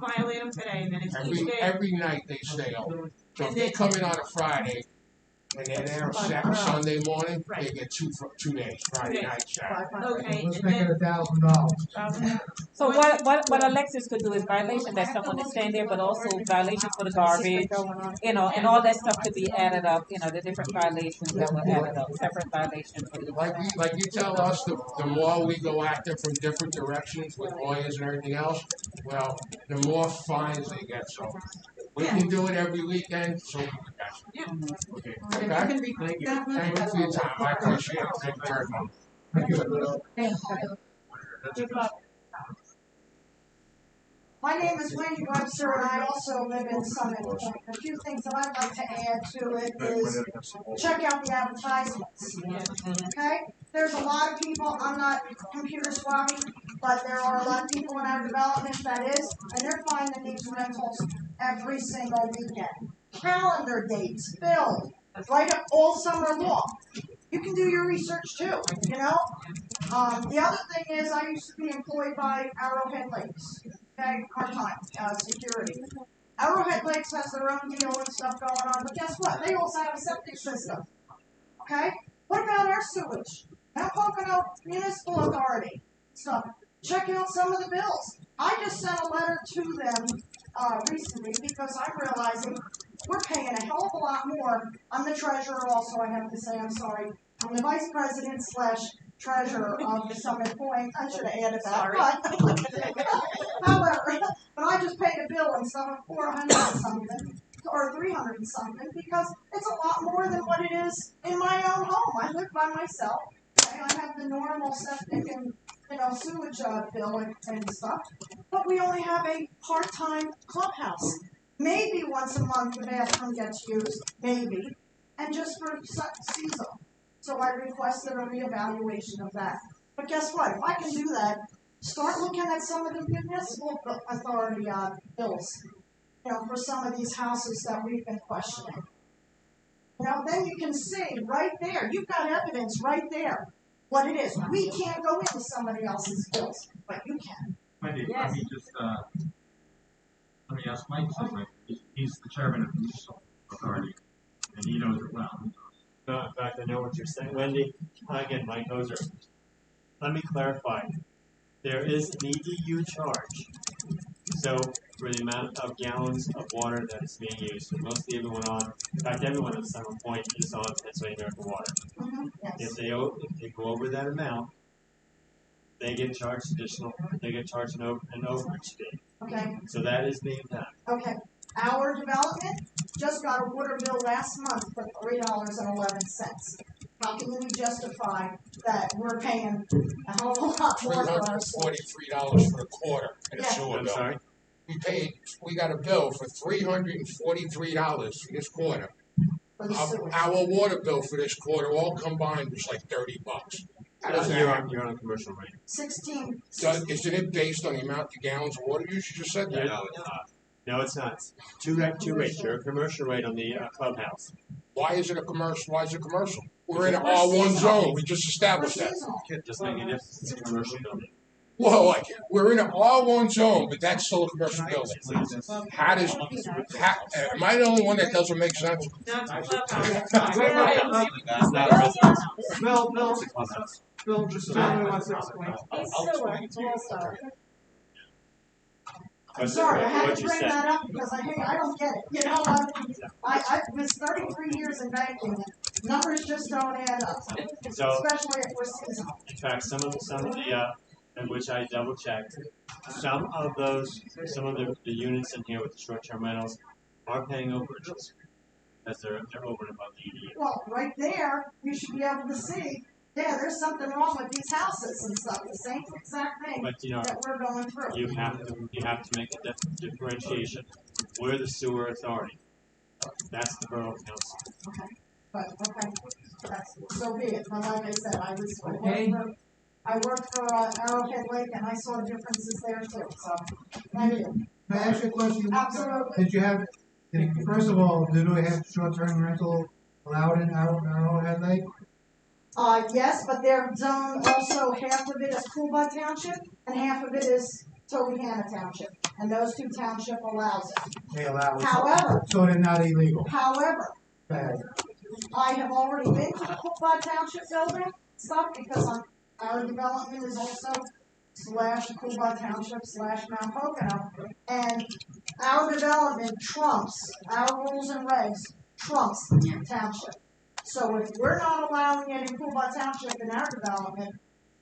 violate them today, and then it's each day. Every night they stay open. So if they come in on a Friday and they're there Sunday morning, they get 2 days, Friday night, Saturday. Okay, Let's and make it then, $1,000. So what Alexis could do is violation that someone is staying there, but also violations for the garbage, and all that stuff could be added up, the different violations that were added up, separate violations for each. Like you tell us, the more we go at them from different directions with lawyers and everything else, well, the more fines they get, so. We can do it every weekend, so we can catch them. Okay, If you okay? can repeat that one. Thank you for your time, I appreciate it, thank you very much. Thank you. My name is Wendy Webster, and I also live in Summit Point. A few things that I'd like to add to it is check out the advertisements. Okay? There's a lot of people, I'm not computer savvy, but there are a lot of people in our development that is, and they're finding these rentals every single weekend. Calendar dates filled, right up all summer long. You can do your research too, you know? The other thing is, I used to be employed by Arrowhead Lakes. Okay, part-time, security. Arrowhead Lakes has their own deal and stuff going on, but guess what? They also have a septic system. Okay? What about our sewage? Now Pocono Municipal Authority. So, check out some of the bills. I just sent a letter to them recently because I'm realizing we're paying a hell of a lot more. I'm the treasurer also, I have to say, I'm sorry. I'm the vice president / treasurer of Summit Point. I should have added that, but however, but I just paid a bill instead of $400 and something or $300 and something because it's a lot more than what it is in my own home. I live by myself. Okay? I have the normal septic and sewage bill and stuff, but we only have a part-time clubhouse. Maybe once a month the bathroom gets used, maybe, and just for seasonal. So I requested a reevaluation of that. But guess what? If I can do that, start looking at some of the municipal authority bills, for some of these houses that we've been questioning. Then you can see right there, you've got evidence right there, what it is. We can't go into somebody else's bills, but you can. Wendy, Yes. let me ask Mike something. He's the chairman of the municipal authority, and he knows it well. No, in fact, I know what you're saying. Wendy, again, Mike Ozer. Let me clarify. There is an EDU charge. So, for the amount of gallons of water that is being used, and mostly everyone in fact, everyone at Summer Point is on Pennsylvania American Water. Yes. If they go over that amount, they get charged an overage fee. Okay. So that is being done. Okay. Our development just got a water bill last month for $3.11. how can we justify that we're paying a whole lot more for our sewage? $343 for a quarter in a Yeah. sewer I'm bill. sorry? We got a bill for $343 for this quarter. For the sewage. Our water bill for this quarter, all combined, was like $30. How does that happen? You're on a commercial rate. 16. Isn't it based on the amount of gallons of water use? You just said that. No, it's not. No, it's not. Two rates. You're a commercial rate on the clubhouse. Why is it a commercial? Why is it commercial? We're in an We're R1 seasonal. zone. We just established We're that. seasonal. Just make a difference. It's a commercial building. Well, we're in an R1 zone, but that's still a commercial building. How does, am I the only one that doesn't make sense? That's not a residence. Bill, just tell me what's explained. I'm sorry, I had What to you bring said. that up because I don't get it. You know, I was 33 years in banking, and numbers just don't add up, So, especially if we're seasonal. in fact, some of the, in which I double checked, some of the units in here with the short-term rentals are paying overages. As they're over and above the EDU. Well, right there, you should be able to see, yeah, there's something wrong with these houses and stuff, the same exact thing But, you know, that we're going through. you have to make a differentiation. We're the sewer authority. That's the borough council. Okay, that's, so be it, but like I said, I worked for Arrowhead Lake and I saw differences there too, so, thank you. Can I ask you a question? Absolutely. First of all, do we have short-term rental allowed in Arrowhead Lake? Yes, but their zone also, half of it is Coolbah Township and half of it is Tobyhanna Township. And those two township allows it. They allow it. However. So they're not illegal. However, Bad. I have already been to the Coolbah Township building stuff because our development is also /Coolbah Township /Mount Pocono. And our development trumps, our rules and regs trumps the township. So if we're not allowing it in Coolbah Township in our development,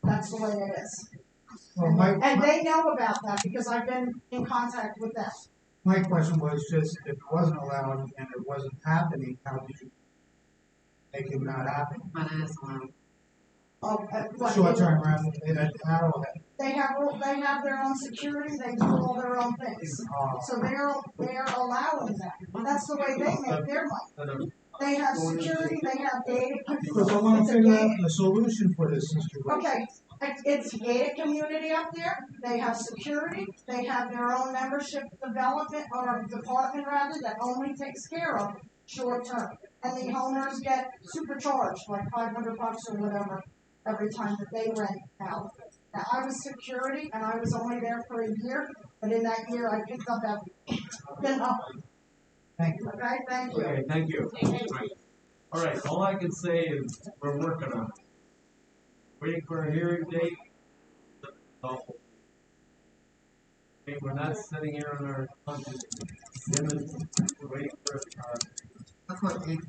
that's the way it is. Well, And they know about that because I've been in contact with them. my question was just, if it wasn't allowed and it wasn't happening, how did you make it not happen? But it is allowed. Short-term rental in Arrowhead. They have their own security, they do all their own things. So they're allowing that. That's the way they make their money. They have security, they have gated. Because I want to figure out the solution for this situation. Okay, it's a gated community up there, they have security, they have their own membership development, or department rather, that only takes care of short term. And the owners get supercharged, like $500 or whatever, every time that they rent out. Now, I was security, and I was only there for a year, but in that year, I picked up everything. Thank you. Okay, thank you. Okay, thank you. All right, all I can say is we're working on it. Waiting for a hearing date. Okay, we're not sitting here on our punches. We're waiting for our court date.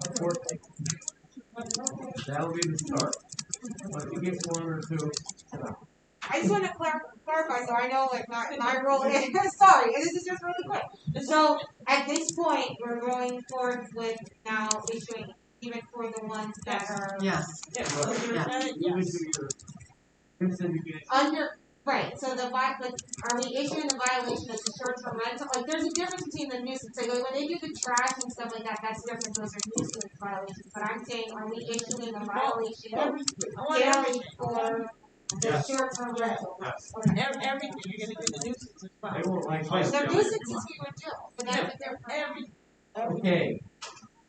That'll be the start. Once we get one or two. I just want to clarify so I know like my role is, sorry, this is just really quick. So at this point, we're going forward with now issuing even for the ones that are. Yes. Under, right, so are we issuing the violation of the short-term rental? Like, there's a difference between the nuisance, like, when they do the trash and stuff like that, that's different, those are nuisance violations. But I'm saying, are we issuing a violation daily for the short-term rental? Everything, you're gonna do the nuisance as well. They won't like The nuisance is here too, but that's what they're. Okay.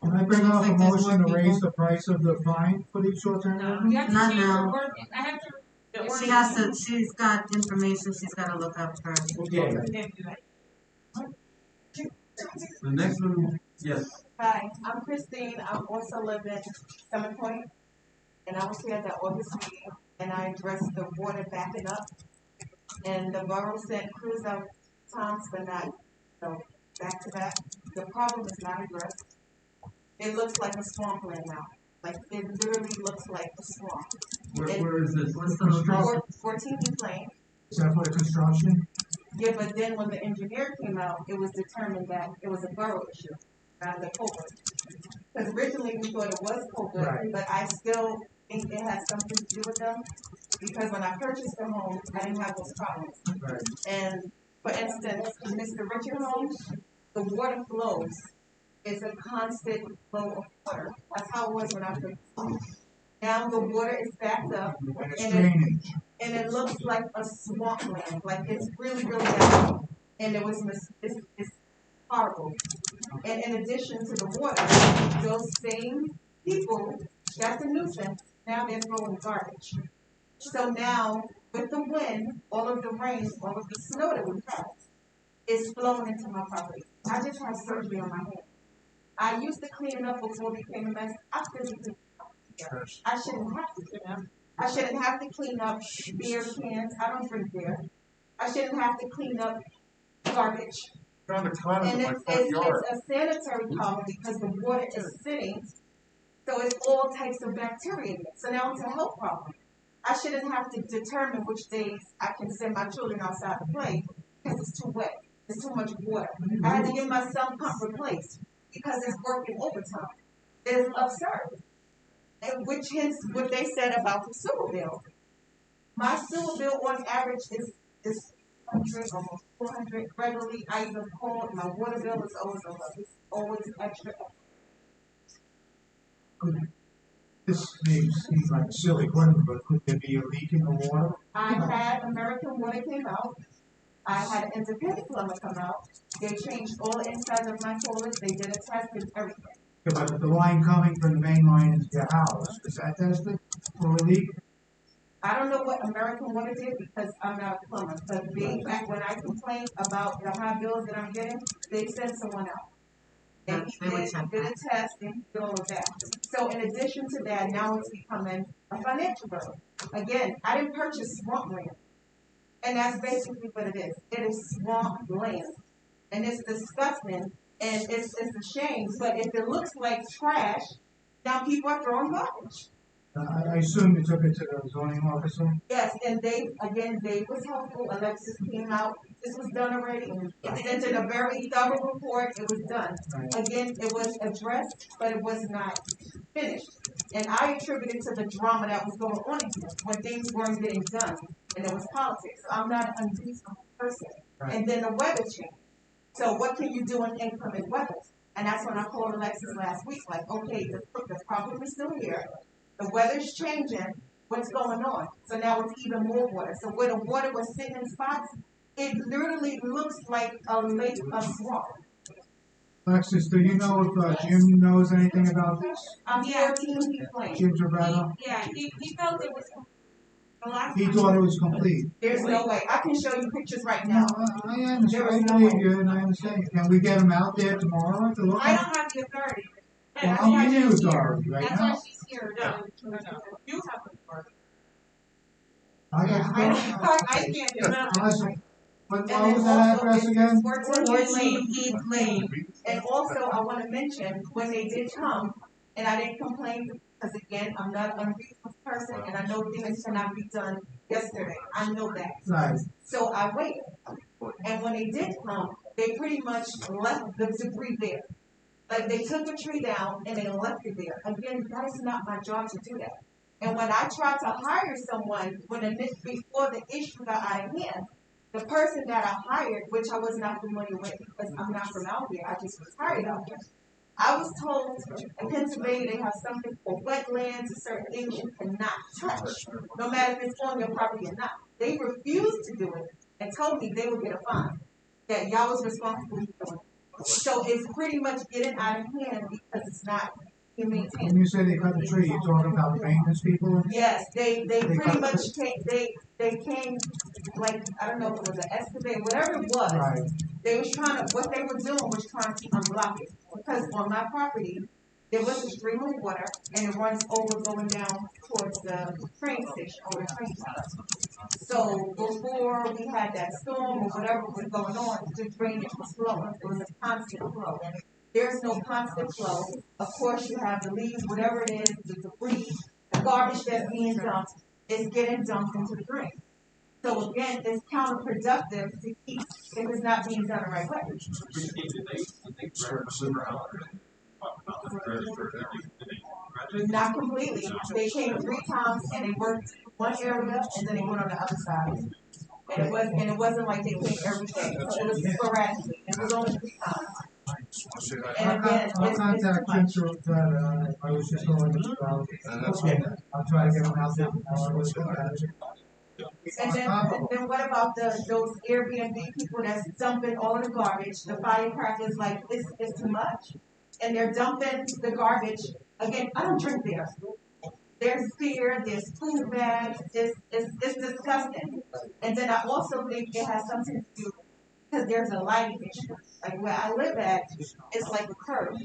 Can I bring up a motion to raise the price of the fine for these short-term rentals? You have to Not change now. the word, I have to. She's got information she's gotta look up first. Okay. The next one, yes. Hi, I'm Christine. I'm also live in Summit Point. And I was here at the August meeting and I addressed the water backing up. And the borough sent crews out times but not, back to back. The problem is not addressed. It looks like a swampland now. Like it literally looks like a swamp. Where is this? What's the construction? 14 Lane. Is that for the construction? Yeah, but then when the engineer came out, it was determined that it was a borough issue, not the culvert. Because originally we thought it was COVID, Right. but I still think it has something to do with them. Because when I purchased the home, I didn't have those problems. Right. And for instance, Mr. Richard home, the water flows. It's a constant flow of water. That's how it was when I purchased the home. Now the water is backed up And it's and drainage. it looks like a swampland. Like it's really, really bad. And it's horrible. And in addition to the water, those same people, that's a nuisance, now they're throwing garbage. So now, with the wind, all of the rain, all of the snow that we have is flowing into my property. I just had surgery on my head. I used to clean it up before it became a mess. I physically I shouldn't have to clean up. I shouldn't have to clean up beer cans. I don't drink beer. I shouldn't have to clean up garbage. And it's a sanitary problem because the water is sitting, so it's all types of bacteria in it. So now it's a health problem. I shouldn't have to determine which days I can send my children outside to play because it's too wet. There's too much water. I had to get my sump pump replaced because it's working overtime. It's absurd. And which hence what they said about the sewer bill. My sewer bill on average is 100, almost 400 regularly. I even called, my water bill is always a lot. It's always extra. This may seem like a silly question, but could there be a leak in the water? I had American Water came out. I had an independent plumber come out. They changed all the insides of my toilets. They did a test and everything. Yeah, but the line coming from the main line into your house, is that tested for a leak? I don't know what American Water did because I'm not a plumber. But they, when I complained about the high bills that I'm getting, they sent someone out. And he did a test and did all of that. So in addition to that, now it's becoming a financial burden. Again, I didn't purchase swamp land. And that's basically what it is. It is swamp land. And it's disgusting and it's a shame. But if it looks like trash, now people are throwing garbage. I assume you took it to the zoning officer? Yes, and Dave was helpful. Alexis came out. This was done already. It sent in a very thorough report. It was done. Again, it was addressed, but it was not finished. And I attribute it to the drama that was going on in here when things weren't getting done. And it was politics. So I'm not an unreasonable person. Right. And then the weather changed. So what can you do in inclement weather? And that's when I called Alexis last week. Like, okay, the problem is still here. The weather's changing. What's going on? So now it's even more water. So where the water was sitting in spots, it literally looks like a lake, a swamp. Alexis, do you know if Jim knows anything about this? I'm 14, he's playing. Jim Giordano? He felt it was the last He time. thought it was complete. There's no way. I can show you pictures right now. I understand. I believe you, and I understand. Can we get him out there tomorrow to look I at it? don't have the authority. Well, I'm in the authority right That's now. why she's here. No. You have the authority. I got I can't do that. Listen, what And was then that also, address again? 14 Heath Lane. And also, I want to mention, when they did come, and I didn't complain, because again, I'm not an unreasonable person, and I know things cannot be done yesterday. I know that. Right. So I waited. And when they did come, they pretty much left the debris there. Like, they took the tree down and they left it there. Again, that is not my job to do that. And when I tried to hire someone, before the issue got out of hand, the person that I hired, which I was not familiar with because I'm not from out here, I just was hired out here. I was told in Pennsylvania they have something for wetlands and certain things you cannot touch, no matter if it's on your property or not. They refused to do it and told me they would get a fine, that y'all was responsible for doing it. So it's pretty much getting out of hand because it's not being maintained. When you say they cut the tree, you're talking about the maintenance people? Yes, they pretty much came, they came, like, I don't know if it was an excavator, whatever it was. Right. They was trying to, what they were doing was trying to unblock it. Because on my property, there was a stream of water and it runs over going down towards the train station or the train station. So before we had that storm or whatever was going on, the drainage was flowing. It was a constant flow. There's no constant flow. Of course, you have the leaves, whatever it is, the debris, the garbage that's being dumped is getting dumped into the drain. So again, it's counterproductive to keep if it's not being done the right way. Not completely. They came 3 times and they worked one area and then they went on the other side. And it wasn't like they came every day. It was sporadically. It was only 3 times. And again, I'll it's contact too much. Jim to, I was just going to, I'll try to get him out there tomorrow. And then what about those Airbnb people that's dumping all the garbage, the firecrackers, like, it's too much? And they're dumping the garbage, again, I don't drink beer. There's beer, there's food bags, it's disgusting. And then I also think it has something to do, because there's a lighting issue. Like where I live at, it's like a curve.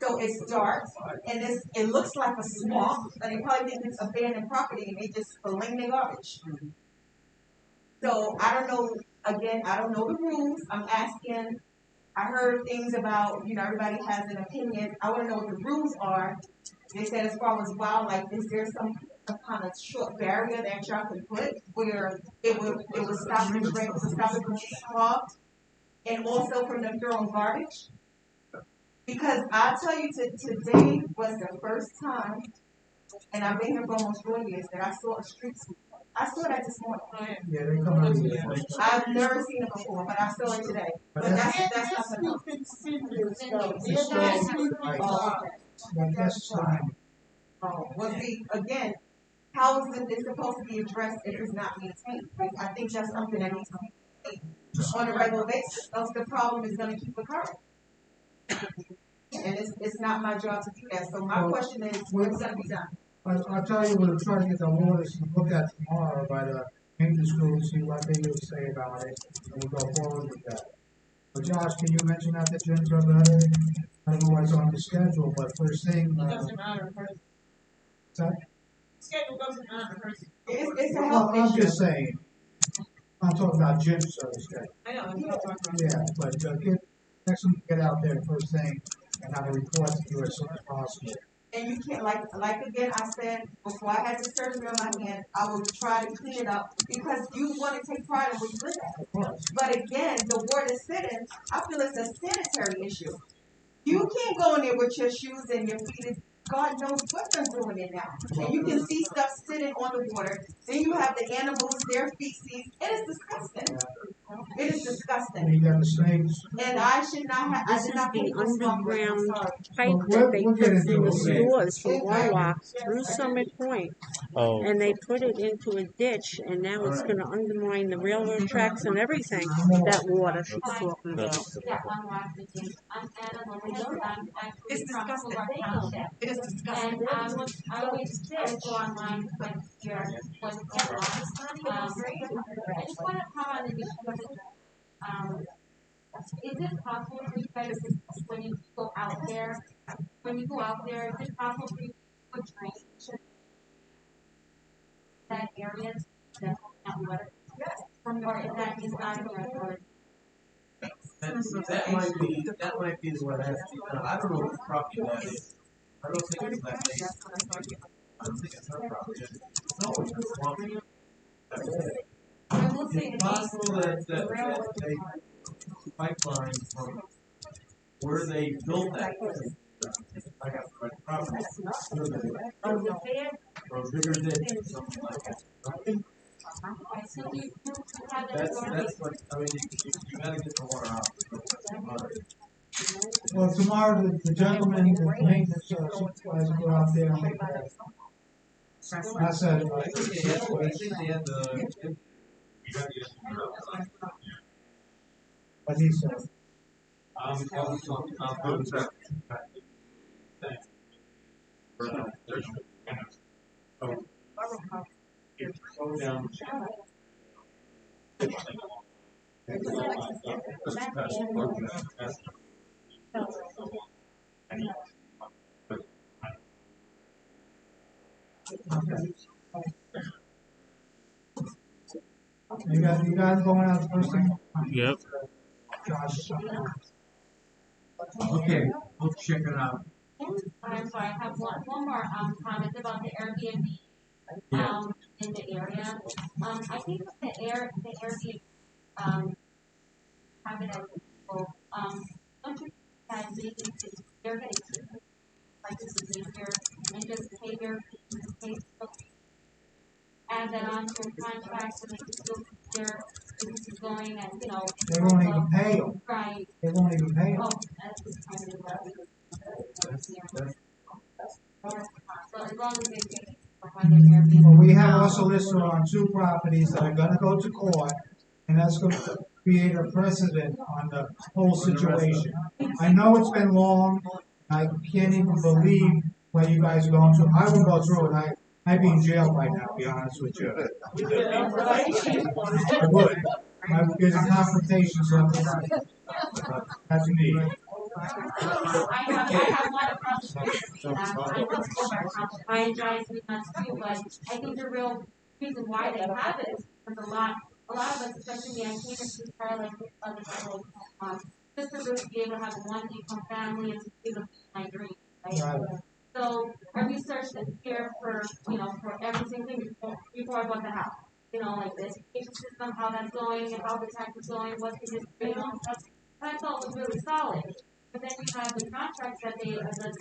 So it's dark, and it looks like a swamp, and they probably think it's abandoned property, and they just fling their garbage. So I don't know, again, I don't know the rules, I'm asking, I heard things about, everybody has an opinion, I wanna know what the rules are. They said as far as wildlife, is there some kind of short barrier that y'all could put where it would stop the drink, to stop it from being clogged? And also from them throwing garbage? Because I'll tell you, today was the first time, and I've been here for almost 4 years, that I saw a street sweeper. I saw that this morning. Yeah, they come out. I've never seen it before, but I saw it today. But that's something else. That's fine. Well, see, again, how is it supposed to be addressed if it's not maintained? I think that's something that needs to be maintained on a regular basis, else the problem is gonna keep occurring. And it's not my job to do that, so my question is, what's gonna be done? I'll tell you, we'll try to get the orders looked at tomorrow by the maintenance crew, see what they will say about it, and we'll go forward with that. But Josh, can you mention that to Jim about it? I don't know what's on the schedule, but first thing, It doesn't matter. sorry? Schedule doesn't matter. It's a Well, health I'm issue. just saying, I'm talking about Jim's service schedule. I know, I'm not talking about. Yeah, but next time get out there first thing and have a report to you as soon as possible. And you can't, like again, I said, before I had the surgery on my hand, I will try to clean it up, because you wanna take pride in what you live at. Of course. But again, the ward is sitting, I feel it's a sanitary issue. You can't go in there with your shoes and your feet is, God knows what they're doing in now. And you can see stuff sitting on the water, then you have the animals, their feces, it is disgusting. It is disgusting. And you got the snakes. And I should not have, I This did is not pay the for this one, I'm underground sorry. pipe Well, that they we'll put get in into the it. stores for Wawa through Summit Point. Oh. And they put it into a ditch, and now it's gonna undermine the railroad tracks and everything, that water she's talking about. It's disgusting. It is disgusting. And I always go online, but here was I just want to comment on the issue. Is it possible for you guys, when you go out there, is it possible for you to put drainage that area that water? Yes. Or is that just out of your That might be what has to be done. I don't know what property that is. I don't think it's that big. I don't think it's her property. No, it's her property. It's possible that they pipeline from where they built that. I got the right property. Or bigger than something like that. That's what, I mean, you gotta get the water out. Well, tomorrow, the gentleman, the maintenance supervisor, go out there and make that. I said, I think they had the. what he said. Slow down. You guys going out first thing? Yep. Josh. Okay, we'll check it out. I'm sorry, I have one more comment about the Airbnb Yeah. in the area. I think the Airbnb have it as don't you have vacancies they're gonna keep it like this is easier and just pay add that on to a contract so they can still keep their businesses going and, you know. They won't even pay them. Right. They won't even pay them. Oh, that's kind of so as long as they pay Well, we have also listed on 2 properties that are gonna go to court, and that's gonna create a precedent on the whole situation. I know it's been long, I can't even believe what you guys are going through. I would go through it, I'd be in jail by now, to be honest with you. I would. I would get a confrontation, so that's me. I have a lot of I enjoy it nuts too, but I think the real reason why they have it is because a lot of us, especially me, I came into this car like other people, just to really be able to have a one income family and to be able to my dream, right? So I researched it here for, you know, for every single thing before I bought the house. You know, like the education system, how that's going, and how the tax is going, what's the history, and all that stuff. And I thought was really solid. But then you have the contracts that the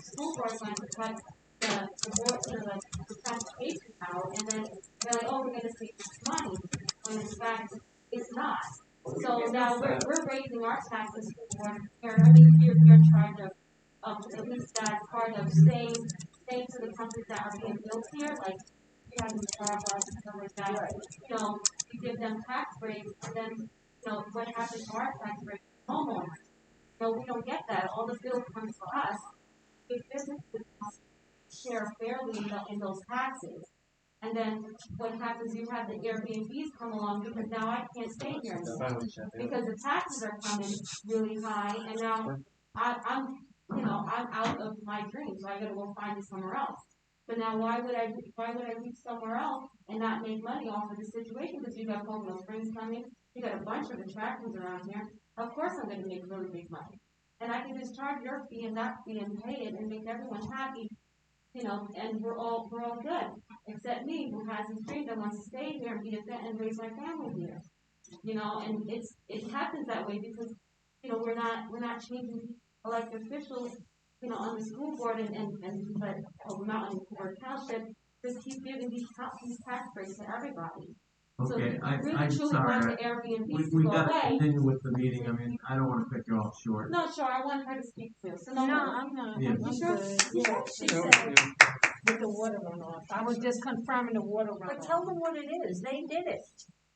school board went to cut the board, you know, the transportation out, and then they're like, oh, we're going to save this money, when in fact it's not. So now we're raising our taxes for here. I mean, you're in charge of at least that part of staying to the companies that are being built here, like you have Starbucks and stuff like that. You know, you give them tax breaks, and then you know what happens to our tax breaks, homeowners. No, we don't get that. All the bill comes to us. If businesses share fairly in those taxes, and then what happens? You have the Airbnbs come along because now I can't stay here anymore because the taxes are coming really high, and now I'm out of my dream, so I got to go find it somewhere else. But now, why would I leave somewhere else and not make money off of the situation? Because you got Pocono Springs coming, you got a bunch of attractions around here. Of course, I'm going to make really big money, and I can just charge your fee and that fee and pay it and make everyone happy, you know. And we're all good, except me, who has this dream that wants to stay here and be a vet and raise my family here, you know. And it happens that way because you know we're not changing elected officials, you know, on the school board and but Mountain or Township just keep giving these tax breaks to everybody. Okay, So I'm truly sorry. want the Airbnb We to go gotta away. continue with the meeting. I mean, I don't wanna cut you off short. No, sure, I want her to speak too. So No, I'm not. Yeah. I'm sure? good. Yeah, she said with the water runoff. I was just confirming the water runoff. But tell them what it is. They did it.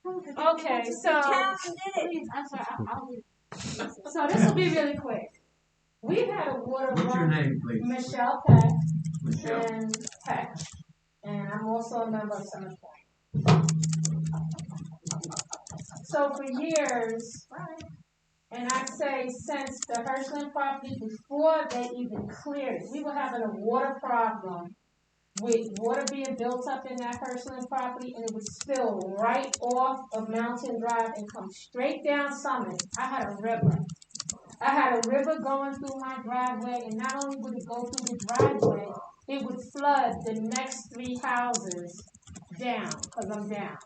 Okay, so The town did it. please, I'm sorry, I'll so this will be really quick. We've had a water What's your run. name, please? Michelle Peck Michelle. and Peck, and I'm also a member of Center Point. So for years, and I say since the Hirschland property, before they even cleared it, we were having a water problem with water being built up in that Hirschland property, and it would spill right off of Mountain Drive and come straight down Summit. I had a river going through my driveway, and not only would it go through the driveway, it would flood the next 3 houses down, because I'm down.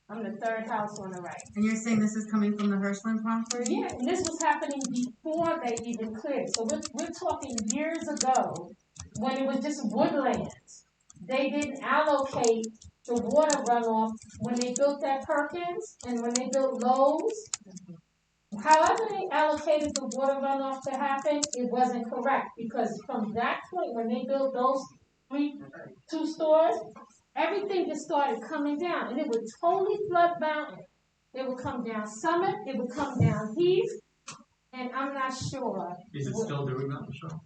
I'm the 3rd house on the right. And you're saying this is coming from the Hirschland property? Yeah, and this was happening before they even cleared. So we're talking years ago when it was just woodlands. They didn't allocate the water runoff when they built that Perkins and when they built Lowe's. However they allocated the water runoff to happen, it wasn't correct because from that point when they built those 2 stores, everything just started coming down, and it would totally flood Mountain. It would come down Summit, it would come down Heath, and I'm not sure. Is it still doing that, Michelle?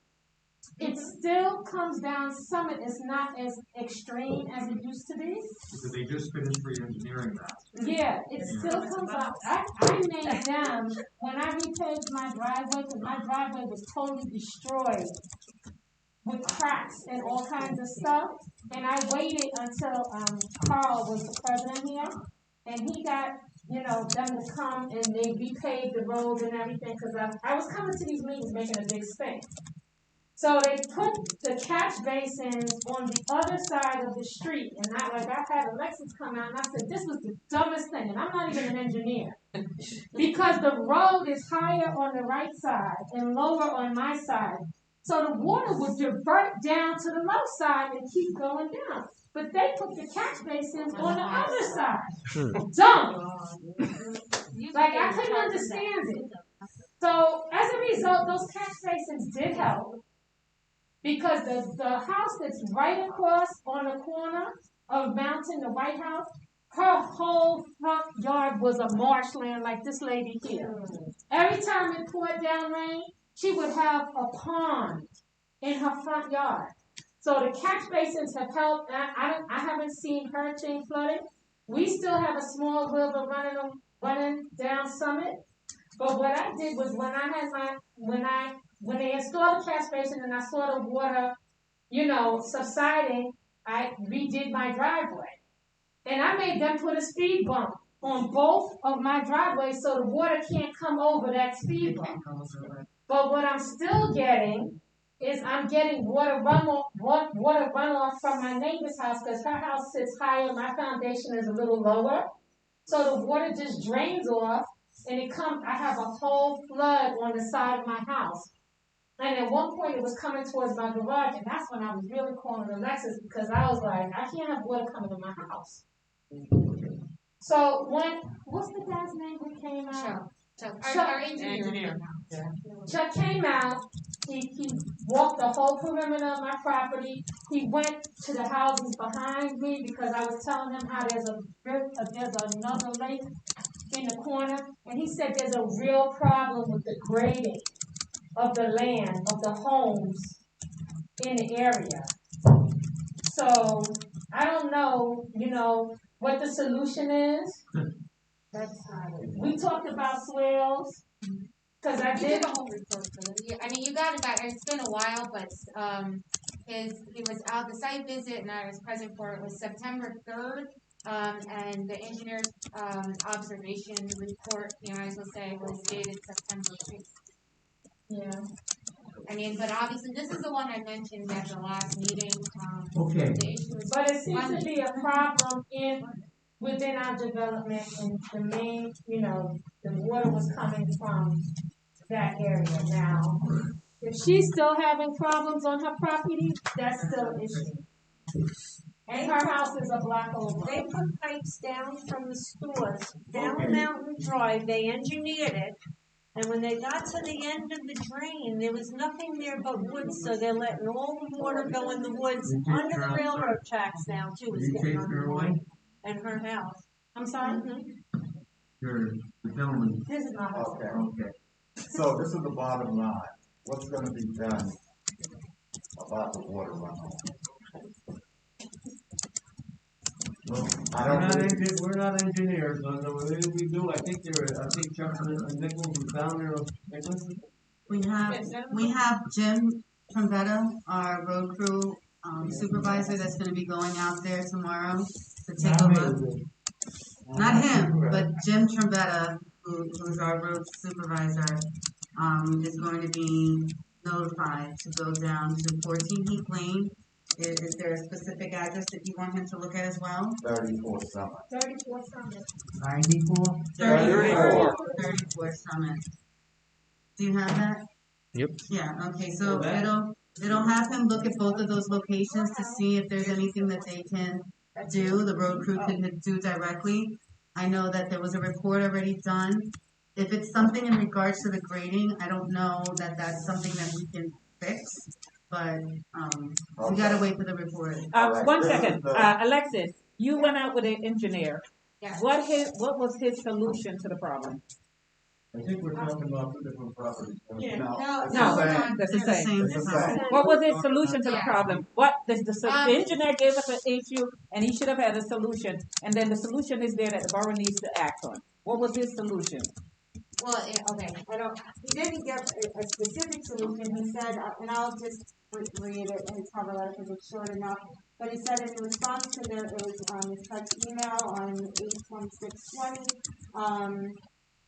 It still comes down Summit. It's not as extreme as it used to be. Because they just finished re-engineering that. Yeah, it still comes out. I made them, when I repaved my driveway, because my driveway was totally destroyed with cracks and all kinds of stuff. And I waited until Carl was the president here, and he got, you know, them to come and they repaved the roads and everything, because I was coming to these meetings making a big stink. So they put the catch basins on the other side of the street, and I had Alexis come out, and I said, this was the dumbest thing, and I'm not even an engineer, because the road is higher on the right side and lower on my side. So the water would divert down to the low side and keep going down. But they put the catch basins on the other side. Dumb. Like, I couldn't understand it. So as a result, those catch basins did help because the house that's right across on the corner of Mountain, the White House, her whole front yard was a marshland like this lady here. Every time it poured down rain, she would have a pond in her front yard. So the catch basins have helped. I haven't seen hurricane flooding. We still have a small river running down Summit. But what I did was when they installed the catch basin and I saw the water, subsiding, I redid my driveway. And I made them put a speed bump on both of my driveways so the water can't come over that speed bump. But what I'm still getting is I'm getting water runoff from my neighbor's house because her house sits higher, my foundation is a little lower. So the water just drains off and I have a whole flood on the side of my house. And at one point it was coming towards my garage, and that's when I was really calling Alexis because I was like, I can't have water coming to my house. So what's the guy's name who came out? Chuck. Our engineer. Chuck came out. He walked the whole perimeter of my property. He went to the houses behind me because I was telling him how there's another lake in the corner, and he said there's a real problem with the grading of the land of the homes in the area. So I don't know, what the solution is. We talked about swales. Because I did a whole report for them. You got it back. It's been a while, but he was out the site visit, and I was present for it. Was September 3rd, and the engineer's observation report, I was gonna say, was dated September 6th. Yeah. But obviously, this is the one I mentioned at the last meeting. Okay. The issue is, but it seems to be a problem within our development, and the main, the water was coming from that area. Now, if she's still having problems on her property, that's still an issue. And her house is a block over. They put pipes down from the stores, down Mountain Drive, they engineered it, and when they got to the end of the drain, there was nothing there but woods, so they're letting all the water go in the woods under the railroad tracks now, too. It's getting underwater. And her house. I'm sorry? You're the gentleman. This is my house. Okay. So this is the bottom line. What's going to be done about the water runoff? Well, we're not engineers, so whatever we do, I think Chuck Nichols is down there. Nichols? We have Jim Trombetta, our road crew supervisor, that's going to be going out there tomorrow to take a look. Not him, but Jim Trombetta, who's our road supervisor, is going to be notified to go down to 14 Heath Lane. Is there a specific address that you want him to look at as well? 34 Summit. 34 Summit. 94? 34 Summit. Do you have that? Yep. Yeah, okay, so it'll have him look at both of those locations to see if there's anything that they can do, the road crew can do directly. I know that there was a report already done. If it's something in regards to the grading, I don't know that that's something that we can fix, but we gotta wait for the report. 1 second, Alexis, you went out with an engineer. Yes. What was his solution to the problem? I think we're talking about two different properties. Yeah. No, That's the same. It's the same. What was his solution to the problem? What the engineer gave us an issue, and he should have had a solution, and then the solution is there that the borough needs to act on. What was his solution? Well, okay, he didn't give a specific solution. He said, and I'll just read it in his cover letter because it's short enough. But he said in response to his text email on 8/26/20,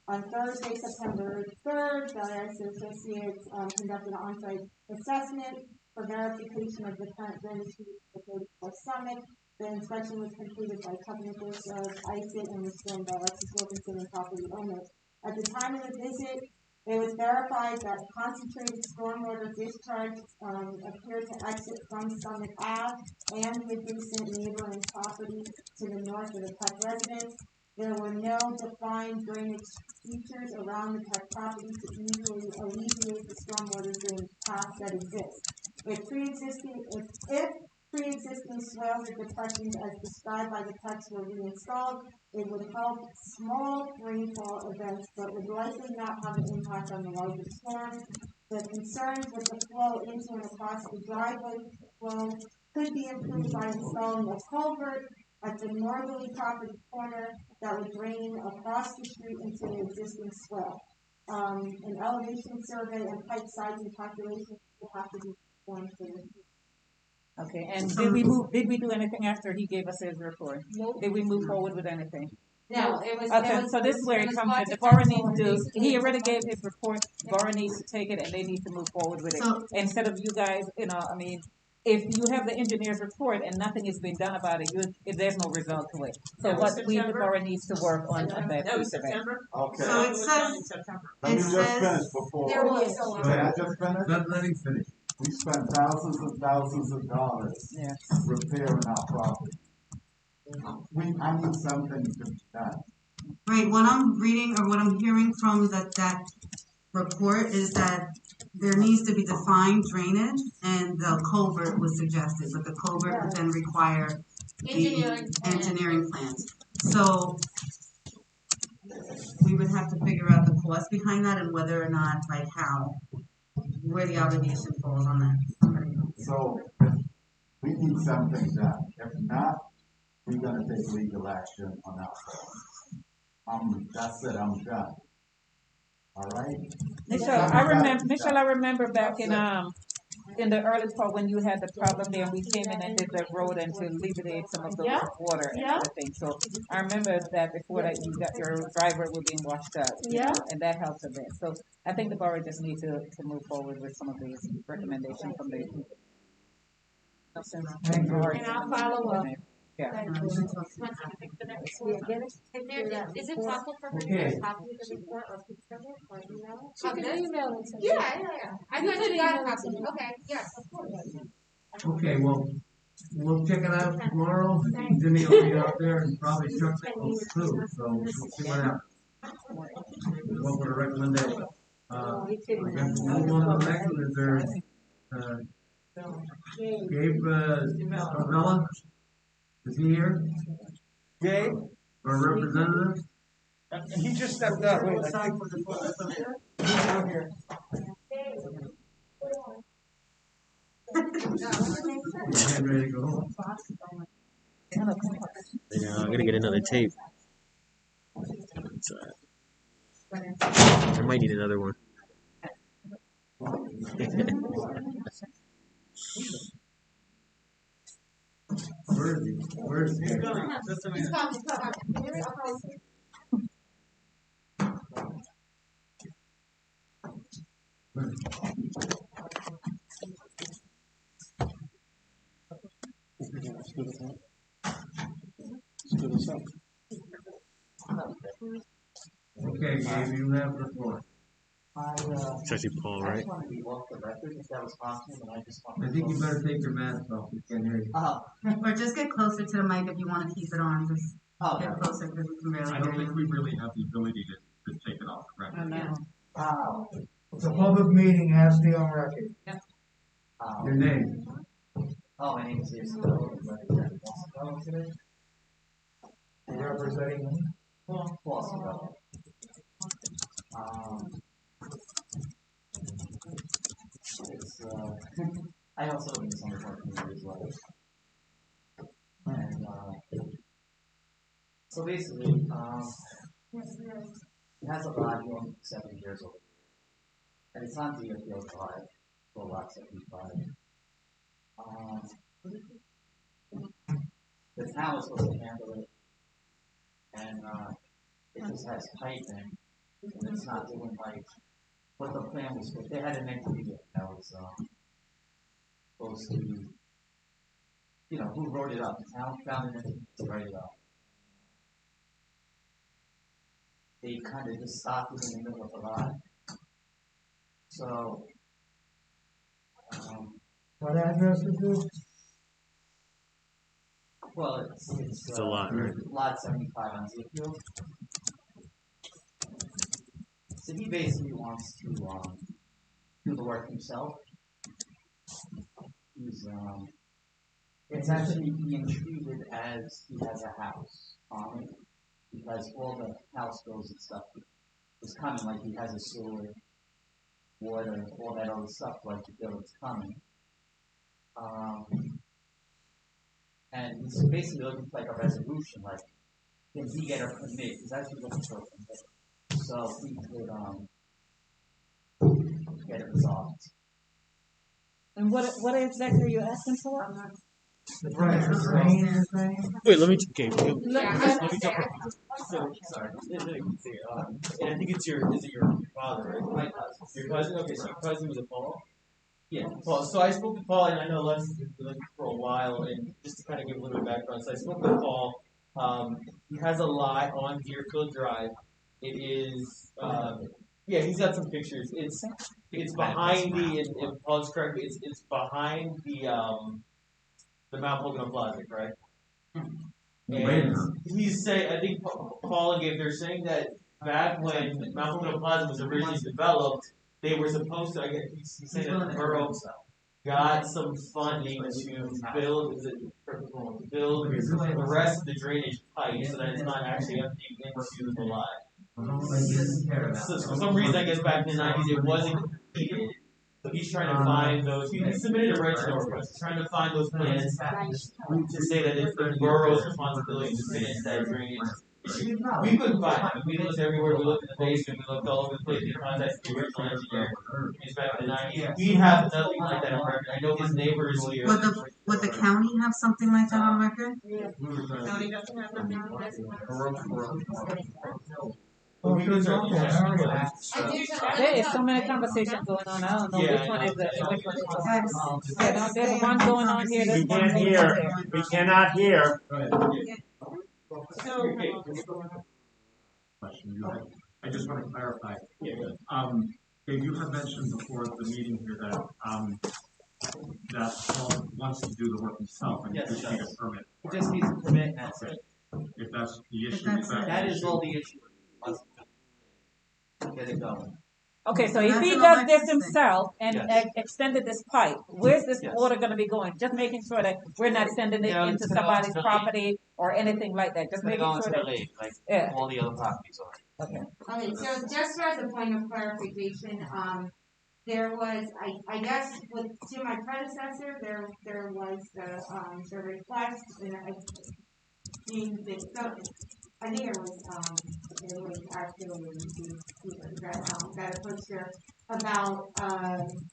on Thursday, September 3rd, the Associates conducted an on-site assessment for verification of the current drainage of the 34 Summit. The inspection was completed by technicals of ICIT and was done by Alexis Wilkinson and property owners. At the time of the visit, It was verified that concentrated stormwater discharge appeared to exit from Summit Ave and the adjacent neighboring property to the north of the Peck residence. There were no defined drainage features around the Peck property to easily alleviate the stormwater drainage paths that exist. If pre-existing swales or depressions as described by the Pecks were reinstalled, it would help small rainfall events, but would likely not have an impact on the larger storms. The concerns with the flow into and across the driveway flow could be improved by installing a culvert at the northerly property corner that would drain across the street into the existing swale. An elevation survey and pipe sizing calculation will have to be performed for this. Okay, and did we do anything after he gave us his report? Nope. Did we move forward with anything? No, it was. Okay, so this is where it comes in. The borough needs to, he already gave his report, the borough needs to take it and they need to move forward with it. So- Instead of you guys, I mean, if you have the engineer's report and nothing has been done about it, there's no result to it. So That what was we, the September? borough needs to work on that That was piece of it. September? Okay. So it was says- done in September. Let me it just says- finish before. There was. Can I just finish? Let him finish. We spent thousands and thousands of dollars Yeah. repairing our property. I need something to be done. Right, what I'm reading or what I'm hearing from that report is that there needs to be defined drainage and the culvert was suggested, but the culvert would then require the engineering plans. So we would have to figure out the cost behind that and whether or not, like where the obligation falls on that. So we need something done. If not, we're gonna take legal action on our part. That's it, I'm done. All right? Michelle, I remember back in the early part when you had the problem there, we came in and did the road and to alleviate some of the water and everything. So I remember that before that you got your driveway were being washed out. And that helps a bit. So I think the borough just needs to move forward with some of these recommendations from the. Thank you. And I'll follow up. Yeah. Is it possible for her to Okay. get a copy of the report or picture of it or email? She can email it to me. Yeah. I thought you got a copy. Okay, yes, of course. Okay, well, we'll check it out tomorrow. Jimmy will be out there and probably Chuck Nichols too, so we'll see what happens. What would a recommendation? I guess we'll move on to the next one. Is there, Gabe, Avella? Is he here? Gabe? Our representative? He just stepped out. Wait, I think he's out here. Okay, ready to go home. Yeah, I'm gonna get another tape. I might need another one. Where is he? Where is he? He's coming. Okay, Gabe, you have the floor. It's actually Paul, right? I think you better take your mask off. We can't hear you. Or just get closer to the mic if you want to keep it on. Just get closer because we can barely I hear don't think you. we really have the ability to take it off, correct? I know. It's a public meeting, has to be on record. Your name? Oh, my name is Jason. Representing me? I also live in the Summer Park community as well. And, so basically, it has a lot, 7 years old. And it's on Deerfield Drive, for lot 75. The town was supposed to handle it, and it just has piping, and it's not doing like what the plan was. They had an entity that was supposed to, who wrote it up? The town found an entity to write it up. They kind of just stopped it in the middle of the lot, So, What address is this? well, it's a lot, right? Lot 75 on Ezekiel. So he basically wants to do the work himself. He's it's actually being treated as he has a house on it because all the house bills and stuff is coming, like he has a sewer, water, all that other stuff, like the bill is coming. And he's basically looking for like a resolution, like can he get a permit? He's actually looking for a permit, so he could get it resolved. And what exactly are you asking for? Wait, let me. Okay. Let me jump in. So, sorry. And I think is it your father, right? My cousin. Your cousin? Okay, so your cousin was a Paul? Yeah, Paul. So I spoke to Paul, and I know Les has been looking for a while, and just to kind of give a little bit of background. So I spoke to Paul. He has a lot on Deerfield Drive. It is, yeah, he's got some pictures. It's behind if Paul's correct, it's behind the Mount Pocono Plaza, correct? And he's saying, I think Paul and Gabe, they're saying that back when Mount Pocono Plaza was originally developed, they were supposed to, I guess he's saying that the borough got some funding to build the rest of the drainage pipe so that it's not actually emptying into the lot. So for some reason, I guess back in the 90s, it wasn't completed. So he's trying to find those. He submitted a original request. He's trying to find those plans to say that it's the borough's responsibility to finish that drainage. We couldn't find it. We looked everywhere. We looked in the basement. We looked all over the place. We contacted the original engineer. He's back in the 90s. We have nothing like that on record. I know his neighbors here. Would the county have something like that on record? Yeah. County doesn't have nothing. There is so many conversations going on. I don't know which one is it. Which one is it? Yeah, no, there's one going on here. We can't hear. We cannot hear. Question. I just want to clarify. Dave, you have mentioned before the meeting here that Paul wants to do the work himself and just need a permit. He just needs a permit, and that's it. If that's the issue, that is all the issue. Get it going. Okay, so if he does this himself and extended this pipe, where's this water going to be going? Just making sure that we're not sending it into somebody's property or anything like that. Just making sure that all the other properties are. Okay. Okay, so just as a point of clarification, there was, I guess, to my predecessor, there was the request, and I think it was actually that approached her about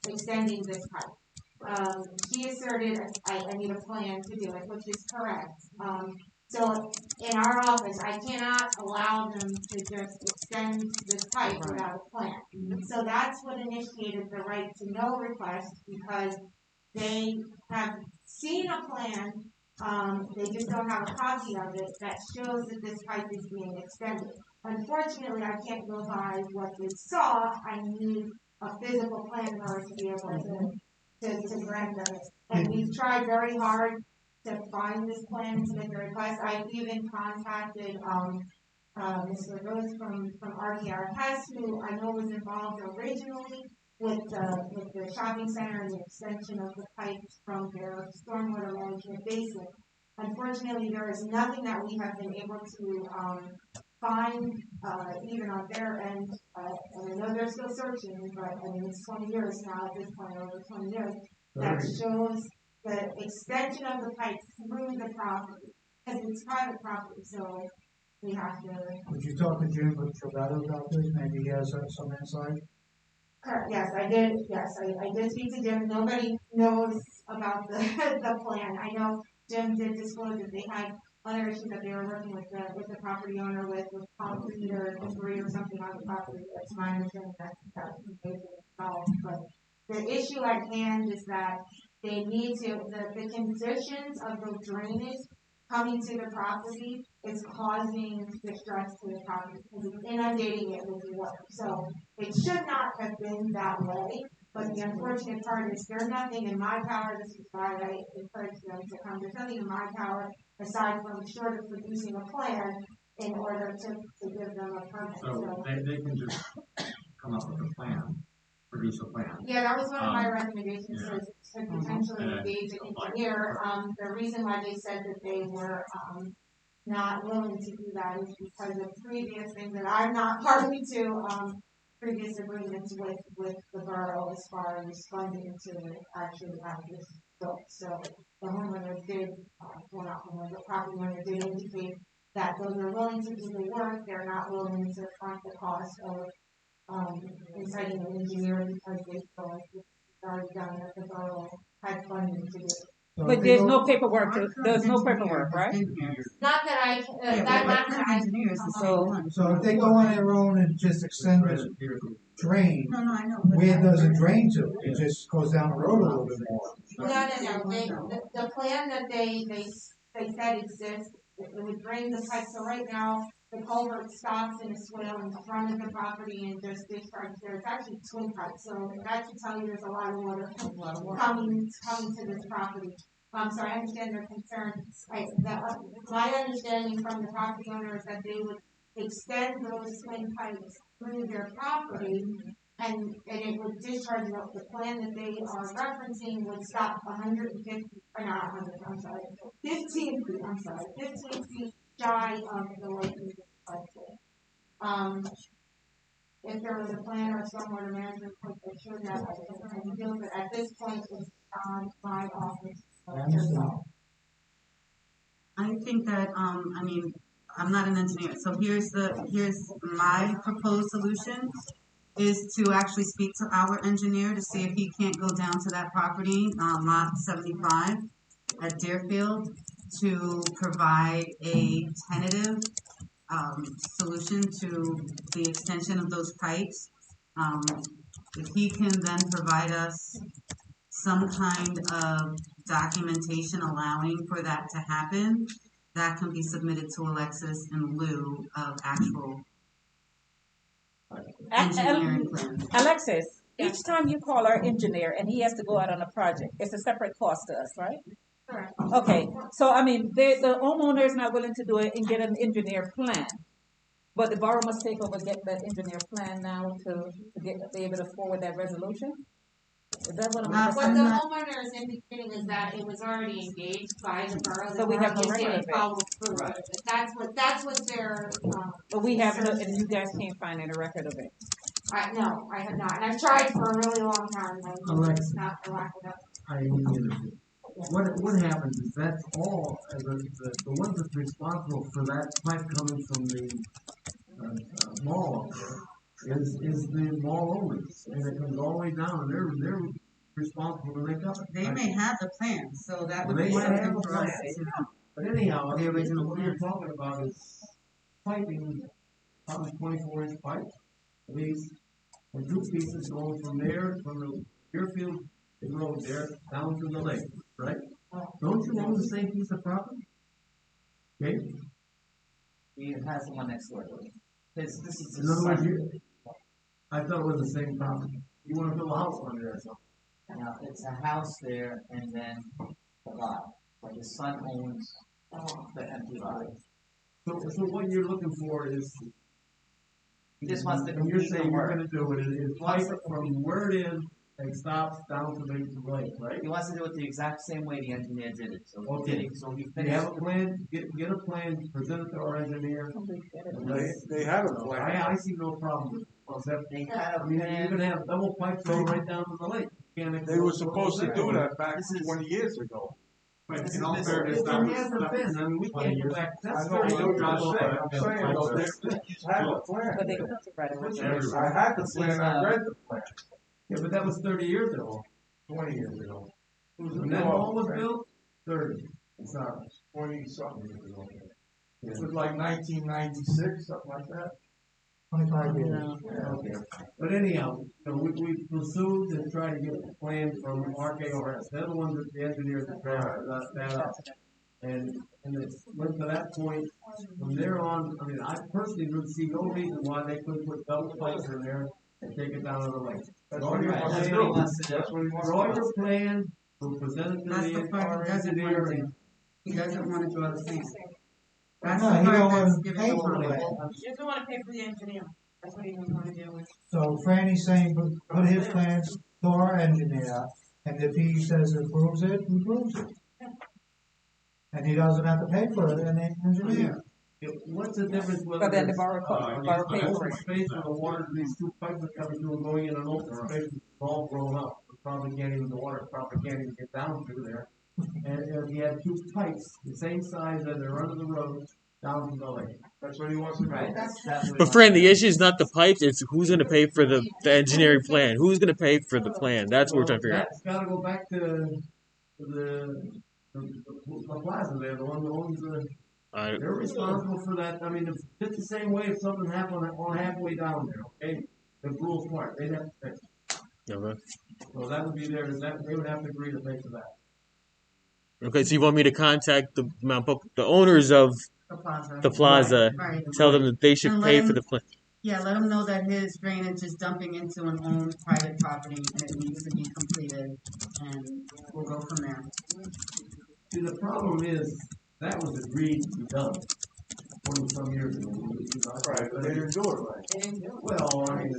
extending this pipe. He asserted I need a plan to do it, which is correct. So in our office, I cannot allow them to just extend this pipe without a plan. So that's what initiated the right to know request, because they have seen a plan. They just don't have a copy of it that shows that this pipe is being extended. Unfortunately, I can't go by what they saw. I need a physical plan in order to be able to grant them it. And we've tried very hard to find this plan and to make a request. I've even contacted Mr. Rose from RDRS, who I know was involved originally with the shopping center and the extension of the pipes from their stormwater management basin. Unfortunately, there is nothing that we have been able to find, even on their end. And I know they're still searching, but I mean, it's 20 years now at this point, over 20 years, that shows the extension of the pipe through the property. Because it's private property, so we have to. Did you talk to Jim Trevado about this? Maybe he has some insight? Correct. Yes, I did. Yes, I did speak to Jim. Nobody knows about the plan. I know Jim did disclose that they had other issues that they were working with the property owner with concrete or debris or something on the property. That's my understanding that information is solved. But the issue at hand is that they need to the conditions of the drainage coming to the property is causing distress to the property because it's inundating it with water. So it should not have been that way. But the unfortunate part is there's nothing in my power. This is why I encourage them to come. There's nothing in my power aside from short of producing a plan in order to give them a permit. So they can just come up with a plan, produce a plan. Yeah, that was one of my recommendations, yeah. to potentially engage an engineer. The reason why they said that they were, not willing to do that is because of previous things that I'm not party to, previous agreements with the borough as far as funding to actually have this built. So the homeowner did, well not homeowner, the property owner did indicate that those are willing to do the work, they're not willing to front the cost of inciting an engineer because they feel like it's already done that the borough had funding to do. But there's no paperwork, there's no paperwork, right? Not that I, So if they go on their own and just extend this drain, where does it drain to? It just goes down the road a little bit more. No. The plan that they said exists, it would drain the pipe. So right now, the culvert stops in a swale in front of the property and just discharges there. It's actually twin pipes, so that should tell you there's a lot of water coming to this property. So I understand their concern. My understanding from the property owner is that they would extend those twin pipes through their property and it would discharge the plan that they are referencing would stop 150, or not 100, I'm sorry, 15 feet shy of the lake. If there was a plan or stormwater management plan that showed that, I can deal with it. At this point, it's on my office. I think that, I mean, I'm not an engineer, so here's my proposed solution is to actually speak to our engineer to see if he can't go down to that property, lot 75 at Deerfield, to provide a tentative solution to the extension of those pipes. If he can then provide us some kind of documentation allowing for that to happen, that can be submitted to Alexis in lieu of actual engineering plans. Alexis, each time you call our engineer and he has to go out on a project, it's a separate cost to us, right? Correct. Okay, so I mean, the homeowner is not willing to do it and get an engineer plan. But the borough must take over, get that engineer plan now to be able to forward that resolution? Is that what I'm What the homeowner is indicating is that it was already engaged by the borough. So we have no record of it. Follow through. Right. That's what they're. But we have no, and you guys can't find any record of it. No, I have not, and I've tried for a really long time. Alexa, not for lack of what happens is that's all the ones that's responsible for that pipe coming from the mall is the mall owners, and it comes all the way down, and they're responsible to make up. They may have the plan, so that would be They might have something a for us plan. to know. But anyhow, The original what you're talking about is piping, probably 24-inch pipe, at least, and two pieces going from there, from the Deerfield road there, down to the lake, right? Don't you own the same piece of property? Okay? He has the one next door. This is his In other words, son. I thought it was the same property. You wanna build a house on there or something? Now, it's a house there and then a lot, but his son owns the empty lot. So what you're looking for is. He just wants to and you're complete the saying you're work. gonna do it, is pipe it from where it is and stops down to the lake, right? He wants to do it the exact same way the engineer did it, so he Okay. did it, so he You finished. have a plan, get a plan, present it to our engineer. They had a plan. I see no problem with it. They had a I mean, plan. you're gonna have double pipes going right down to the lake. They were supposed to do that back 20 years ago. But in all fairness, that hasn't been, I mean, we can't go back. I know what you're saying, I'm saying though, he's had a plan. But they don't right away. I had the plan, I read the plan. Yeah, but that was 30 years ago. 20 years ago. When that mall was built, 30. Sorry. 20 something years ago. It was like 1996, something like that. 25 years. Okay. But anyhow, we pursued and tried to get a plan from RKRS. They're the ones that the engineers that drafted that up. and it went to that point, from there on, I mean, I personally would see no reason why they couldn't put double plates in there and take it down to the lake. Draw your plan, we'll present it to That's the part our he doesn't want engineer. to do. He doesn't want to draw the plan. That's No, the he part don't that's wanna giving pay the for problem. it. He doesn't wanna pay for the engineer, that's what he doesn't wanna do. So Franny's saying, put his plans to our engineer, and if he says approves it, he approves it. And he doesn't have to pay for it, an engineer. What's the difference whether But then the it's, borough pays for open it. space where the water, these two pipes are coming through and going in an open space, it's all grown up. It probably can't even, the water probably can't even get down through there. And if you have two pipes, the same size as they're under the road, down to the lake. That's what he wants to do. Right. But Fran, the issue is not the pipes; it's who's going to pay for the engineering plan. Who's going to pay for the plan? That's what we're trying to figure out. That's gotta go back to the plaza there, the one that owns the, they're responsible for that. I mean, it's just the same way if something happened on halfway down there, okay? The rules part, they'd have to fix it. Okay. So that would be there, they would have to agree to pay for that. Okay, so you want me to contact the the owners of the plaza, Right. tell them that they should And let pay him- for the plan. Yeah, let him know that his drainage is dumping into an owned private property and it needs to be completed, and we'll go from there. See, the problem is, that was agreed to be done 20-some years ago. Right, but they didn't do it right. They didn't do it. Well, I mean,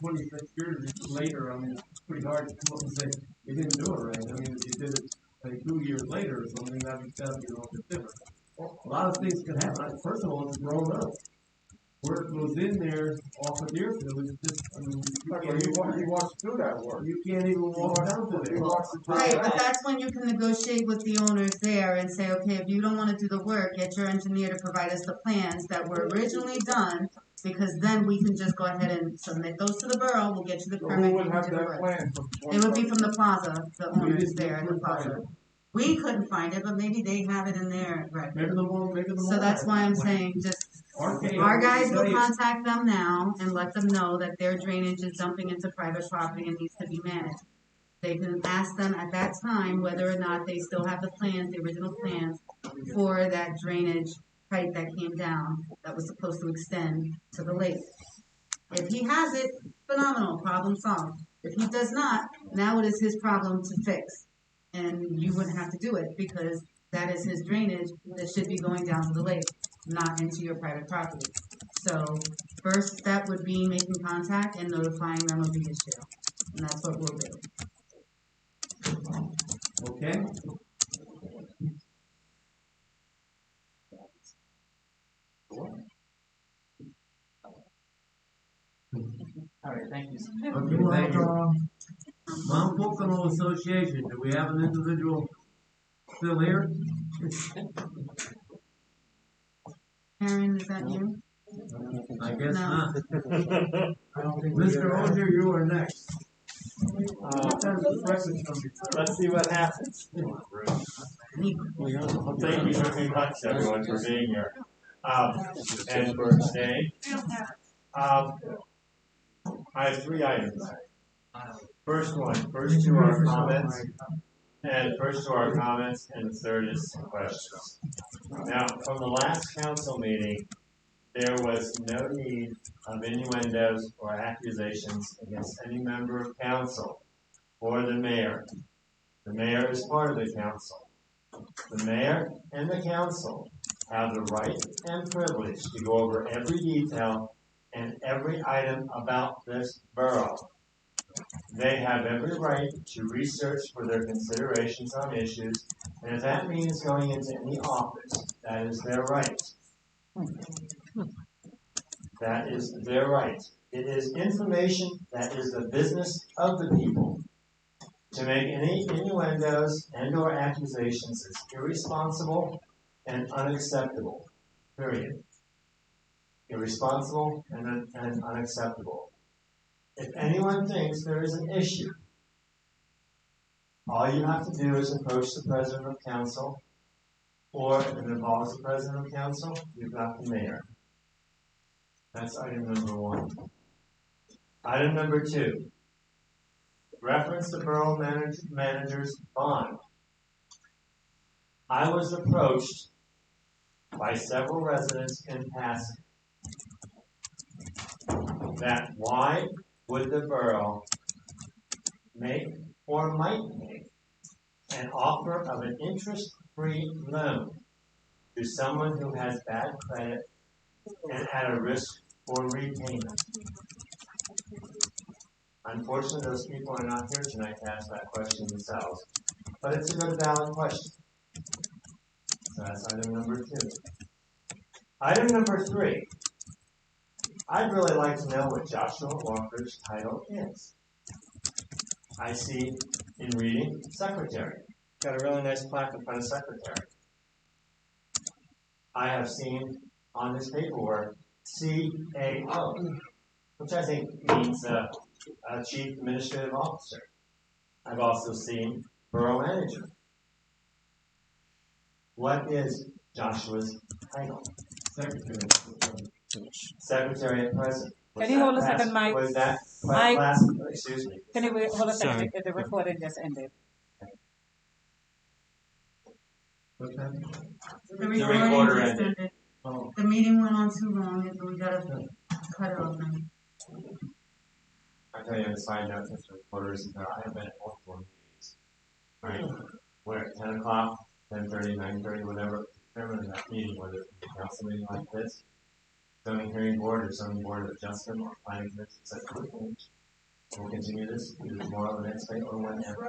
26 years later, I mean, it's pretty hard to come up and say, you didn't do it right. I mean, if you did it, say, 2 years later or something, that'd be a little bit different. A lot of things can happen. First of all, it's grown up. Where it goes in there off of Deerfield, it's just, I mean, he wants to do that work. You can't even walk down to there. Right, but that's when you can negotiate with the owners there and say, okay, if you don't wanna do the work, get your engineer to provide us the plans that were originally done, because then we can just go ahead and submit those to the borough, we'll get you the So permit, who you would can have do the that work. plan? It would be from the plaza, the We owners just there at the couldn't find plaza. it. We couldn't find it, but maybe they have it in their record. Maybe So that's why I'm saying, just, our guys will contact them now and let them know that their drainage is dumping into private property and needs to be managed. They can ask them at that time whether or not they still have the plans, the original plans, for that drainage pipe that came down, that was supposed to extend to the lake. If he has it, phenomenal, problem solved. If he does not, now it is his problem to fix. And you wouldn't have to do it, because that is his drainage that should be going down to the lake, not into your private property. So, first step would be making contact and notifying them of the issue, and that's what we'll do. Okay? All right, thank you. Okay, thank you. Mount Pocono Association, do we have an individual still here? Aaron, is that you? I guess No. not. Mr. Ogier, you are next. Let's see what happens. Well, thank you very much, everyone, for being here. And for today, I have 3 items. First two are comments, and the third is questions. Now, from the last council meeting, there was no need of innuendos or accusations against any member of council or the mayor. The mayor is part of the council. The mayor and the council have the right and privilege to go over every detail and every item about this borough. They have every right to research for their considerations on issues, and if that means going into any office, that is their right. That is their right. It is information that is the business of the people. To make any innuendos and or accusations is irresponsible and unacceptable. Period. Irresponsible and unacceptable. If anyone thinks there is an issue, all you have to do is approach the president of council, or if it involves the president of council, you've got the mayor. That's item number 1. Item number 2. Reference the borough manager's bond. I was approached by several residents in passing that why would the borough make or might make an offer of an interest-free loan to someone who has bad credit and at a risk for repayment. Unfortunately, those people are not here tonight to ask that question themselves, but it's a good valid question. So that's item number 2. Item number 3. I'd really like to know what Joshua Walker's title is. I see in reading secretary. Got a really nice plaque in front of secretary. I have seen on this paperwork CAO, which I think means Chief Administrative Officer. I've also seen Borough Manager. What is Joshua's title? Secretary. Secretary at present. Can you hold a second, Mike? Was that Mike? last? Excuse me. Can you wait, hold a second? Sorry. The recording just ended. What's that? The recorder recording just ended. ended. Oh. The meeting went on too long, and we gotta cut it off now. I'll tell you on a side note, Mr. Reporter isn't there. I have been at multiple meetings. Right? We're at 10 o'clock, 10:30, 9:30, whatever. Determine that meeting, whether it's a council meeting like this, zoning hearing board or zoning board of adjustment or planning commission, such a change. We'll continue this either tomorrow, the next day, or whenever.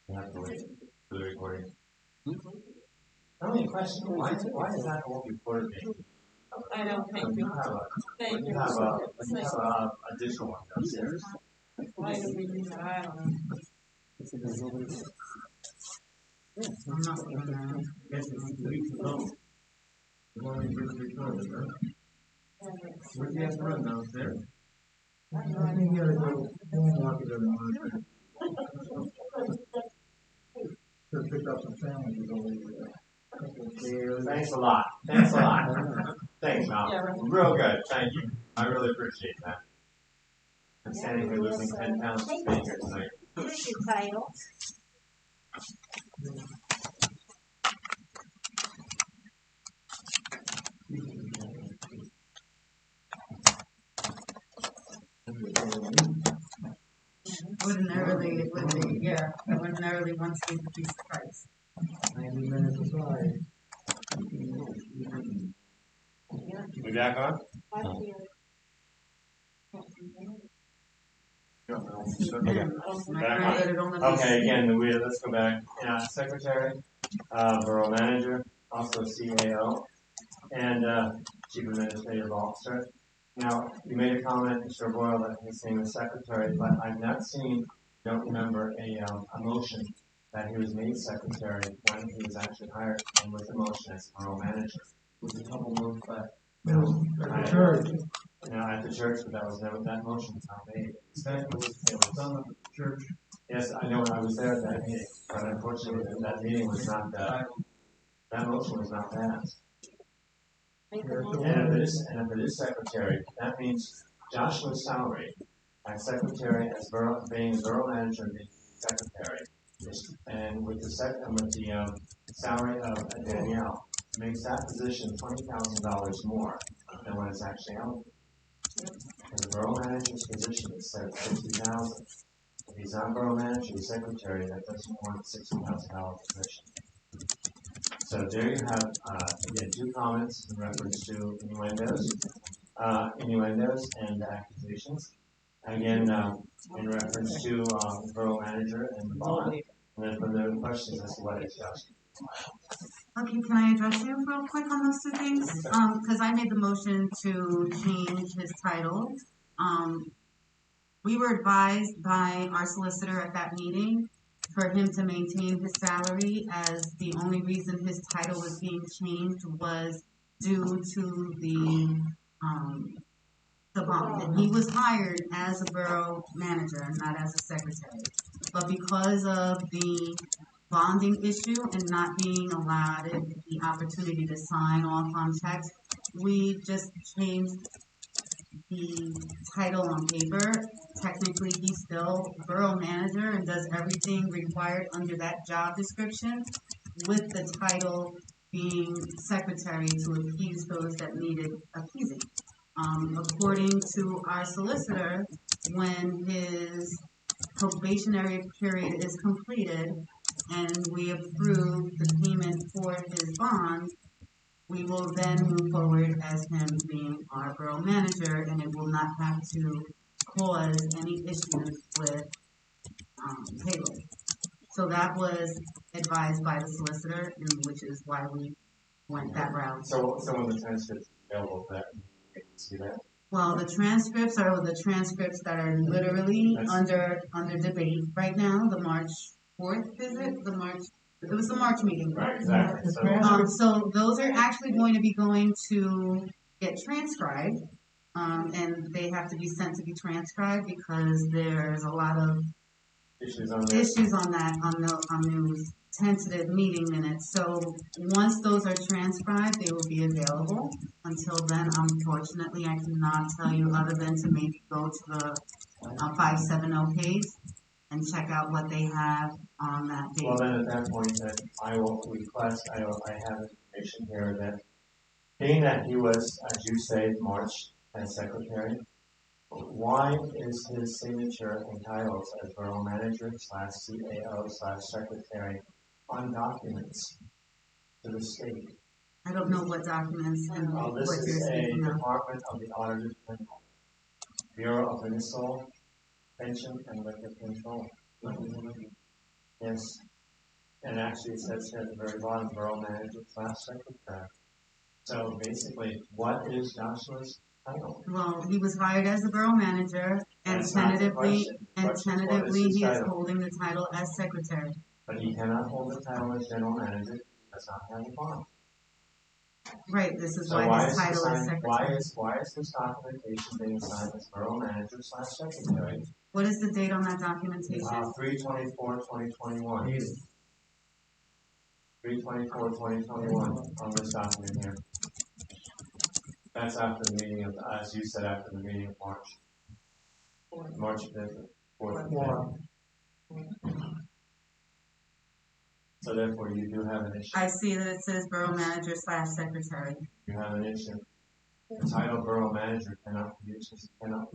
You have to wait for the recording. Only question, why is that old recorder being? I don't think you have Thank you. a digital one upstairs. Why do we do that? I don't know. I'm not gonna. Yes, it's 3 to go. The morning for the recorder, right? Where's the other run downstairs? I think you gotta go home after the morning. To pick up some sandwiches over there. Thanks a lot. Thanks a lot. Thanks, Mal. Real good. Thank you. I really appreciate that. I'm standing here losing 10 pounds of weight here tonight. Here's your title. Ordinarily, it would be, yeah, ordinarily once we would be surprised. 90 minutes aside. We back on? Back on. Okay, again, let's go back. Secretary, Borough Manager, also CAO, and Chief Administrative Officer. Now, you made a comment, Mr. Boyle, that his name is Secretary, but I've not seen, don't remember a motion that he was made Secretary when he was actually hired and with the motion as Borough Manager. It was a couple months back. At the church. At the church, but that was never, that motion was not made. It was done at the church. Yes, I know, I was there at that meeting, but unfortunately, that meeting was not, that motion was not passed. And if it is secretary, that means Joshua's salary as secretary, as being borough manager and being secretary, and with the salary of Danielle, makes that position $20,000 more than what is actually out there. And the borough manager's position is set at $50,000. If he's not borough manager, he's secretary, that doesn't warrant $60,000 position. So there you have, again, 2 comments in reference to innuendos and accusations. Again, in reference to the borough manager and the bond. And then from the questions as to what is just. Okay, can I address you real quick on those 2 things? Because I made the motion to change his title. We were advised by our solicitor at that meeting for him to maintain his salary, as the only reason his title was being changed was due to the bond. And he was hired as a borough manager, not as a secretary. but because of the bonding issue and not being allowed the opportunity to sign off on checks, we just changed the title on paper. Technically, he's still borough manager and does everything required under that job description, with the title being secretary to appease those that needed appeasing. According to our solicitor, when his probationary period is completed and we approve the payment for his bond, we will then move forward as him being our borough manager, and it will not have to cause any issues with payroll. So that was advised by the solicitor, and which is why we went that route. So when the transcript's available, that you can see that? Well, the transcripts are the transcripts that are literally under debate right now. The March 4th, is it? It was the March meeting. Right, exactly. So those are actually going to be going to get transcribed, and they have to be sent to be transcribed because there's a lot of issues on those tentative meeting minutes. So once those are transcribed, they will be available. Until then, unfortunately, I cannot tell you other than to maybe go to the 570 page and check out what they have on that date. Well, then at that point, then I will request, I have information here that being that he was, as you say, March as secretary, why is his signature and titles as borough manager / CAO / secretary on documents to the state? I don't know what documents and what This you're is a speaking of. department of the Auditor General, Bureau of Municipal Pension and Liquor Control. Yes. And actually it says here at the very bottom, borough manager / secretary. So basically, what is Joshua's title? Well, he was hired as the borough manager, and tentatively he is holding the title as secretary. But he cannot hold the title as general manager, he does not have a bond. Right, this is So why his title is secretary. Why is this documentation being signed as borough manager / secretary? What is the date on that documentation? 3/24/2021. 3/24/2021 on this document here. That's after the meeting of, as you said, after the meeting of March 5th, 4th. So therefore, you do have an issue. I see that it says borough manager / secretary. You have an issue. The title borough manager cannot be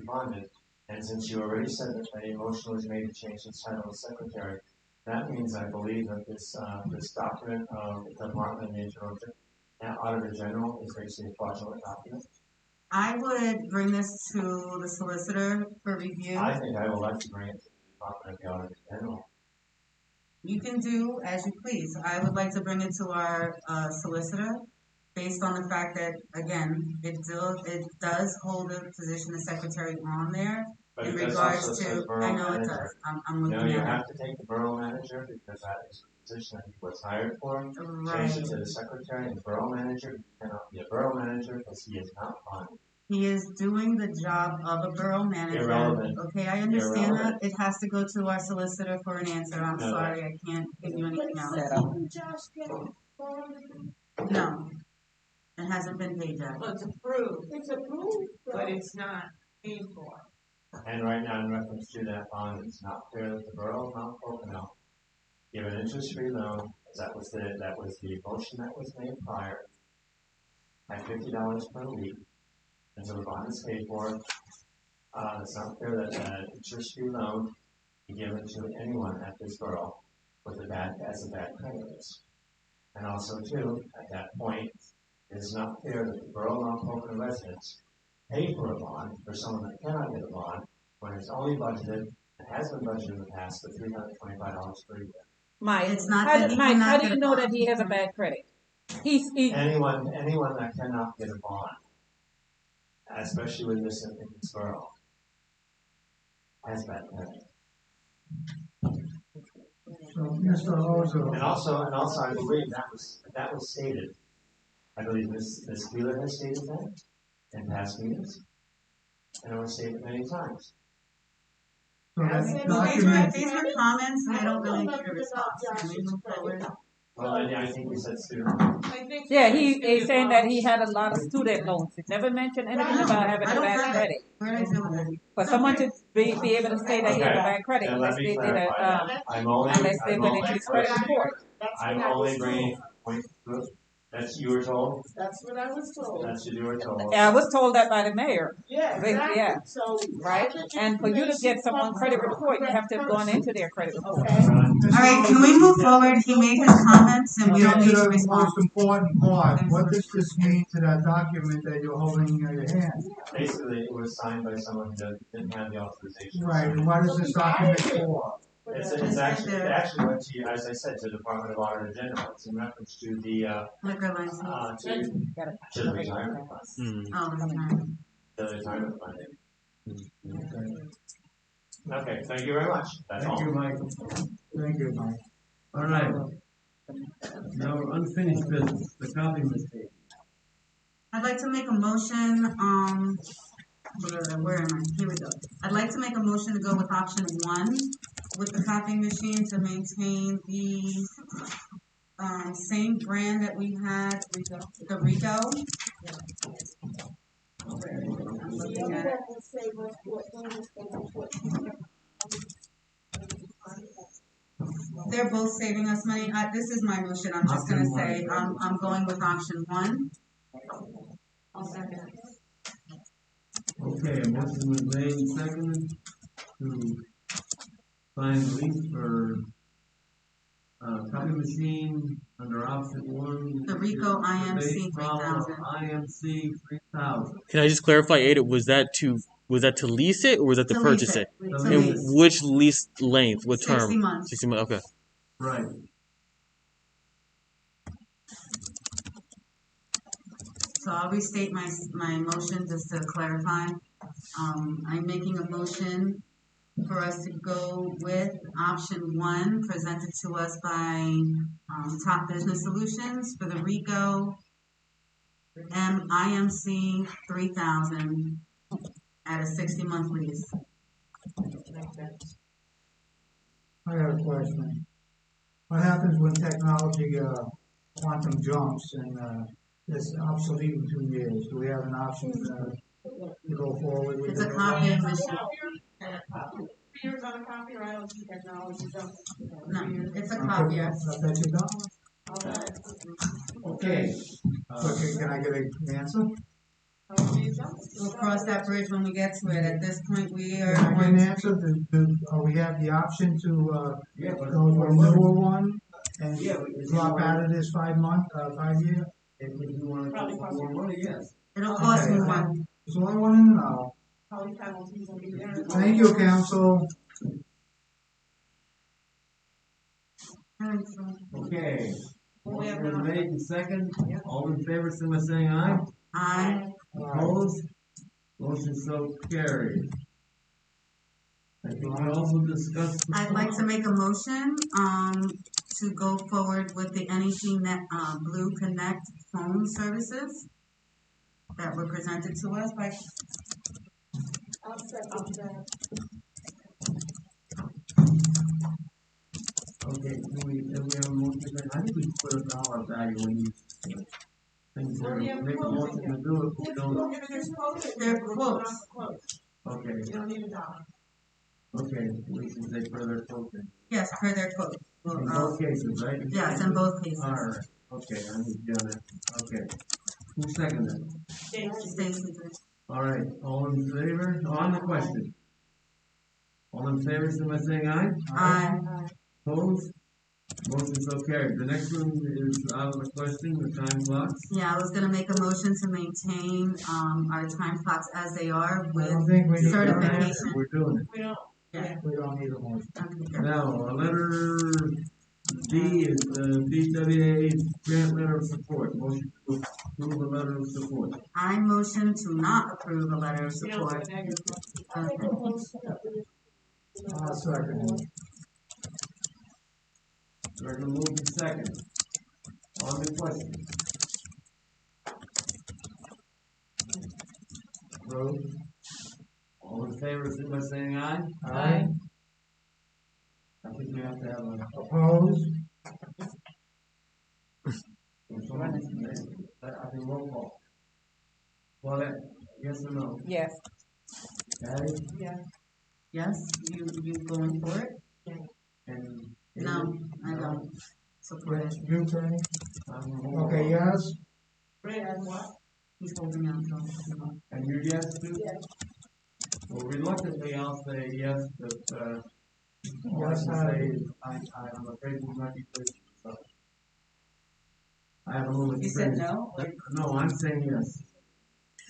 bonded. And since you already said that a motion was made to change the title of secretary, that means I believe that this document of the Department of the Internal Auditor General is basically a fraudulent document. I would bring this to the solicitor for review. I think I would like to bring it to the Department of the Auditor General. You can do as you please. I would like to bring it to our solicitor, based on the fact that, again, it does hold the position of secretary on there. But in it regards also to, says borough I know manager. it does. I'm looking No, you at have it. to take the borough manager because that is the position that he was hired for. Right. Change it to the secretary and borough manager. He cannot be a borough manager because he is not bonded. He is doing the job of a borough manager. Irrelevant. Okay, I understand Irrelevant. that. It has to go to our solicitor for an answer. I'm No, sorry, I can't give you anything else. No, it hasn't been paid yet. Well, it's approved. It's approved, But it's not paid for. And right now, in reference to that bond, it's not fair that the borough of Mount Pocono give an interest-free loan. That was the motion that was made prior at $50 per week until the bond is paid for. It's not fair that an interest-free loan be given to anyone at this borough with a bad credit risk. And also, too, at that point, it is not fair that the borough of Mount Pocono residents pay for a bond for someone that cannot get a bond when it's only budgeted, it has been budgeted in the past, for $325 per year. Mike, It's not how that do, he Mike, cannot how do get you a know bond. that he has a bad credit? He's Anyone that cannot get a bond, especially with this in this borough, has bad credit. So, Mr. Ozo. And also, I believe that was stated. I believe Ms. Wheeler has stated that in past meetings, and it was stated many times. So that These document, were comments, and I don't really need a response. Can we move forward? Well, I think you said student. Yeah, he's saying that he had a lot of student loans. He never mentioned anything about having a bad credit. Where is it? For someone to be able to say that he had a bad credit, Then let unless me they did a, clarify that. I'm only, unless they I'm went only, into his credit report. I'm only bringing point, that's you were told? That's what I was told. That's what you were told. Yeah, I was told that by the mayor. Yeah, exactly. Yeah. So, Right? And for you to get someone's credit report, you have to have gone into their credit report. All right, can we move forward? He made his comments, and we don't need to the respond. most important part, what does this mean to that document that you're holding in your hand? Basically, it was signed by someone who didn't have the authorization. Right, and what is this document for? It's actually, it actually went to, as I said, to the Department of Auditor General. It's in reference to the, Liquor license. to the retirement fund. Oh, The retirement fund. Okay, thank you very much. That's all. Thank you, Mike. Thank you, Mike. All right. Now, unfinished business, the copy machine. I'd like to make a motion, where am I? Here we go. I'd like to make a motion to go with option 1 with the copying machine to maintain the same brand that we had, the Rico. I'm looking at it. They're both saving us money. This is my motion. I'm just gonna say, I'm going with option 1. I'll second it. Okay, a motion was made and seconded to sign the lease for copy machine under option 1. The Rico IMC 3000. IMC 3000. Can I just clarify, Ada? Was that to lease it or was that to purchase it? To And lease. which lease length? What term? 60 months. 60 months. Okay. Right. So I'll restate my motion just to clarify. I'm making a motion for us to go with option 1 presented to us by Top Business Solutions for the Rico IMC 3000 at a 60-month lease. I got a question. What happens when technology, quantum jumps and, it's obsolete in 2 years? Do we have an option, to go forward with it? It's a copying machine. 3 years on a copy, or I don't see technology jumps. No, it's a copier. I bet you don't. Okay. Okay, can I get an answer? We'll cross that bridge when we get to it. At this point, we are Can I get going an to. answer? We have the option to, Yeah, but go for a newer one and drop out of this 5 year? If you want to go for more money, yes. It'll cost Okay. more. So I want to know. Probably penalties will be there. Thank you, council. Okay. Motion was made and second. All in favor, signify by saying aye. Aye. Opposed? Motion so carried. I think we also discussed. I'd like to make a motion to go forward with the NEC Blue Connect phone services that were presented to us by. I'll second that. Okay, if we have a motion, I think we put a dollar value on these things there. Make a motion to do it, we don't. They're quotes. Okay, You don't need a dollar. okay, we can say further quoting. Yes, per their quote. In both cases, right? Yes, in both cases. All right, okay, I need you on that, okay. Who seconded it? Stacy. All right, all in favor, on the question? All in favor, somebody saying aye? Aye. Opposed? Motion so carried. The next one is out of the question, the time clocks. Yeah, I was gonna make a motion to maintain our time clocks as they are with I don't think we need certification. We're doing it. We don't. Yeah. We don't need a motion. Okay. Now, letter D is the BWA grant letter of support. Motion to approve a letter of support. I motion to not approve a letter of support. Okay. I'll second it. We're gonna move to second. On the question. Vote. All in favor, signify by saying aye. Aye. have to have a. Opposed? I think roll call. Well, yes or no? Yes. Patty? Yeah. Yes, you going for it? And. No, I don't support it. You, Tony? Okay, yes? Red as what? He's holding out, so. And you're yes too? Yes. Well, reluctantly, I'll say yes, but, all I Yes, can say is, I'm afraid we might be pushing, so. I have a little You said experience. no? No, I'm saying yes.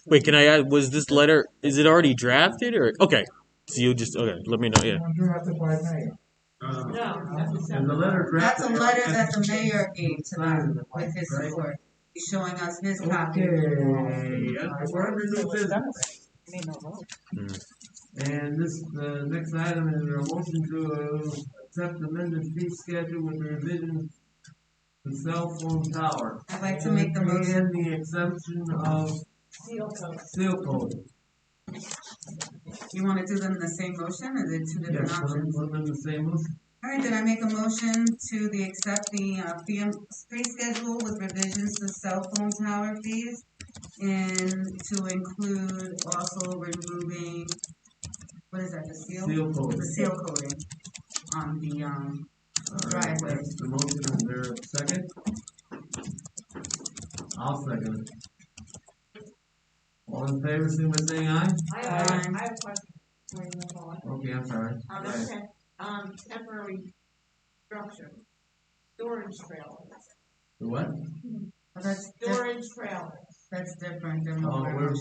Wait, can I add? Was this letter? Is it already drafted or okay? So you just okay? Let me know. Yeah. Drafted by mayor. And the letter That's drafted. a letter that the mayor gave to them with his support. He's showing us his copy. Okay, we're under new business. And this, the next item is a motion to accept amended fee schedule with revisions to cell phone tower. I'd like to make the motion. And the exemption of seal code. You want to do them in the same motion, or is it two different Yes, options? put them in the same motion. All right, then I make a motion to accept the fee schedule with revisions to cell phone tower fees, and to include also removing, what is that, the seal? Seal coating. The seal coating on the driveway. That's the motion. Is there a second? I'll second it. All in favor, say by saying aye. I have a question before you move on. Okay, I'm sorry. Okay, temporary structure, storage trailers. The what? That's Storage trailers. That's different than Oh, what we're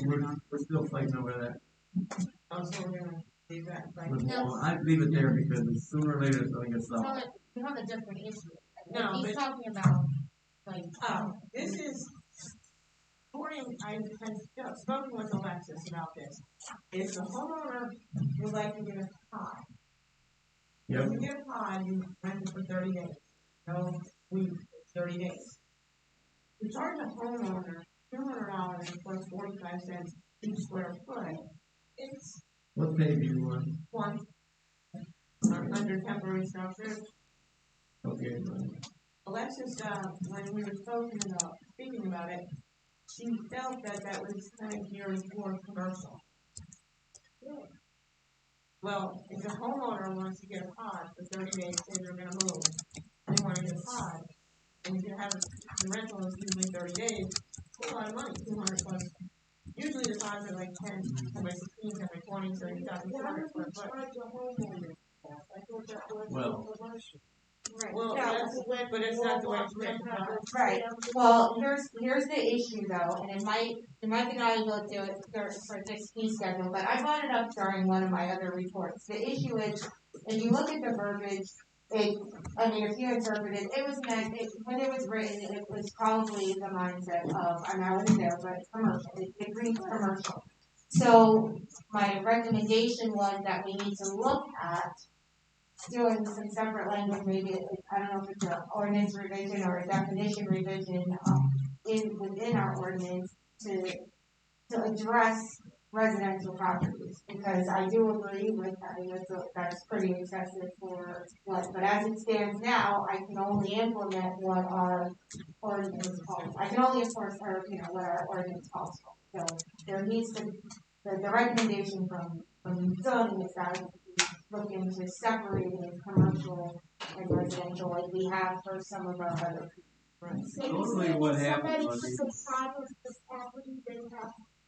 still fighting over that. Also, we're gonna leave that like. Well, I'd leave it there because sooner or later it's gonna get solved. We have a different issue. No, He's but- talking about, like. This is, according, I've spoken with Alexis about this. If the homeowner would like to get a pod, Yep. if you get a pod, you rent it for 30 days. No, 30 days. You charge a homeowner $200 plus 45 cents each square foot. It's What page do you want? one under temporary structures. Okay. Alexis, when we were speaking about it, she felt that was kind of geared toward commercial. Well, if the homeowner wants to get a pod for 30 days, say they're gonna move, they wanna get a pod, and you have the rental is usually 30 days, it's a lot of money, 200 plus. Usually the pods are like 10 by 16, 10 by 20, so you got 200 square foot. Well. Well, that's the way, but it's not the way it's written. Right, well, here's the issue though, and it might be valuable to do it for this fee schedule, but I brought it up during one of my other reports. The issue is, if you look at the verbiage, if you interpret it, when it was written, it was probably the mindset of, I wasn't there, but commercial, it reads commercial. So, my recommendation was that we need to look at doing some separate language, maybe, I don't know if it's an ordinance revision or a definition revision, within our ordinance to address residential properties, because I do agree with that, that's pretty excessive for what, but as it stands now, I can only implement what our ordinance calls, I can only enforce what our ordinance calls for. So, there needs to, the recommendation from zoning is that look into separating commercial and residential like we have for some of our other. Right. Normally what happens on these.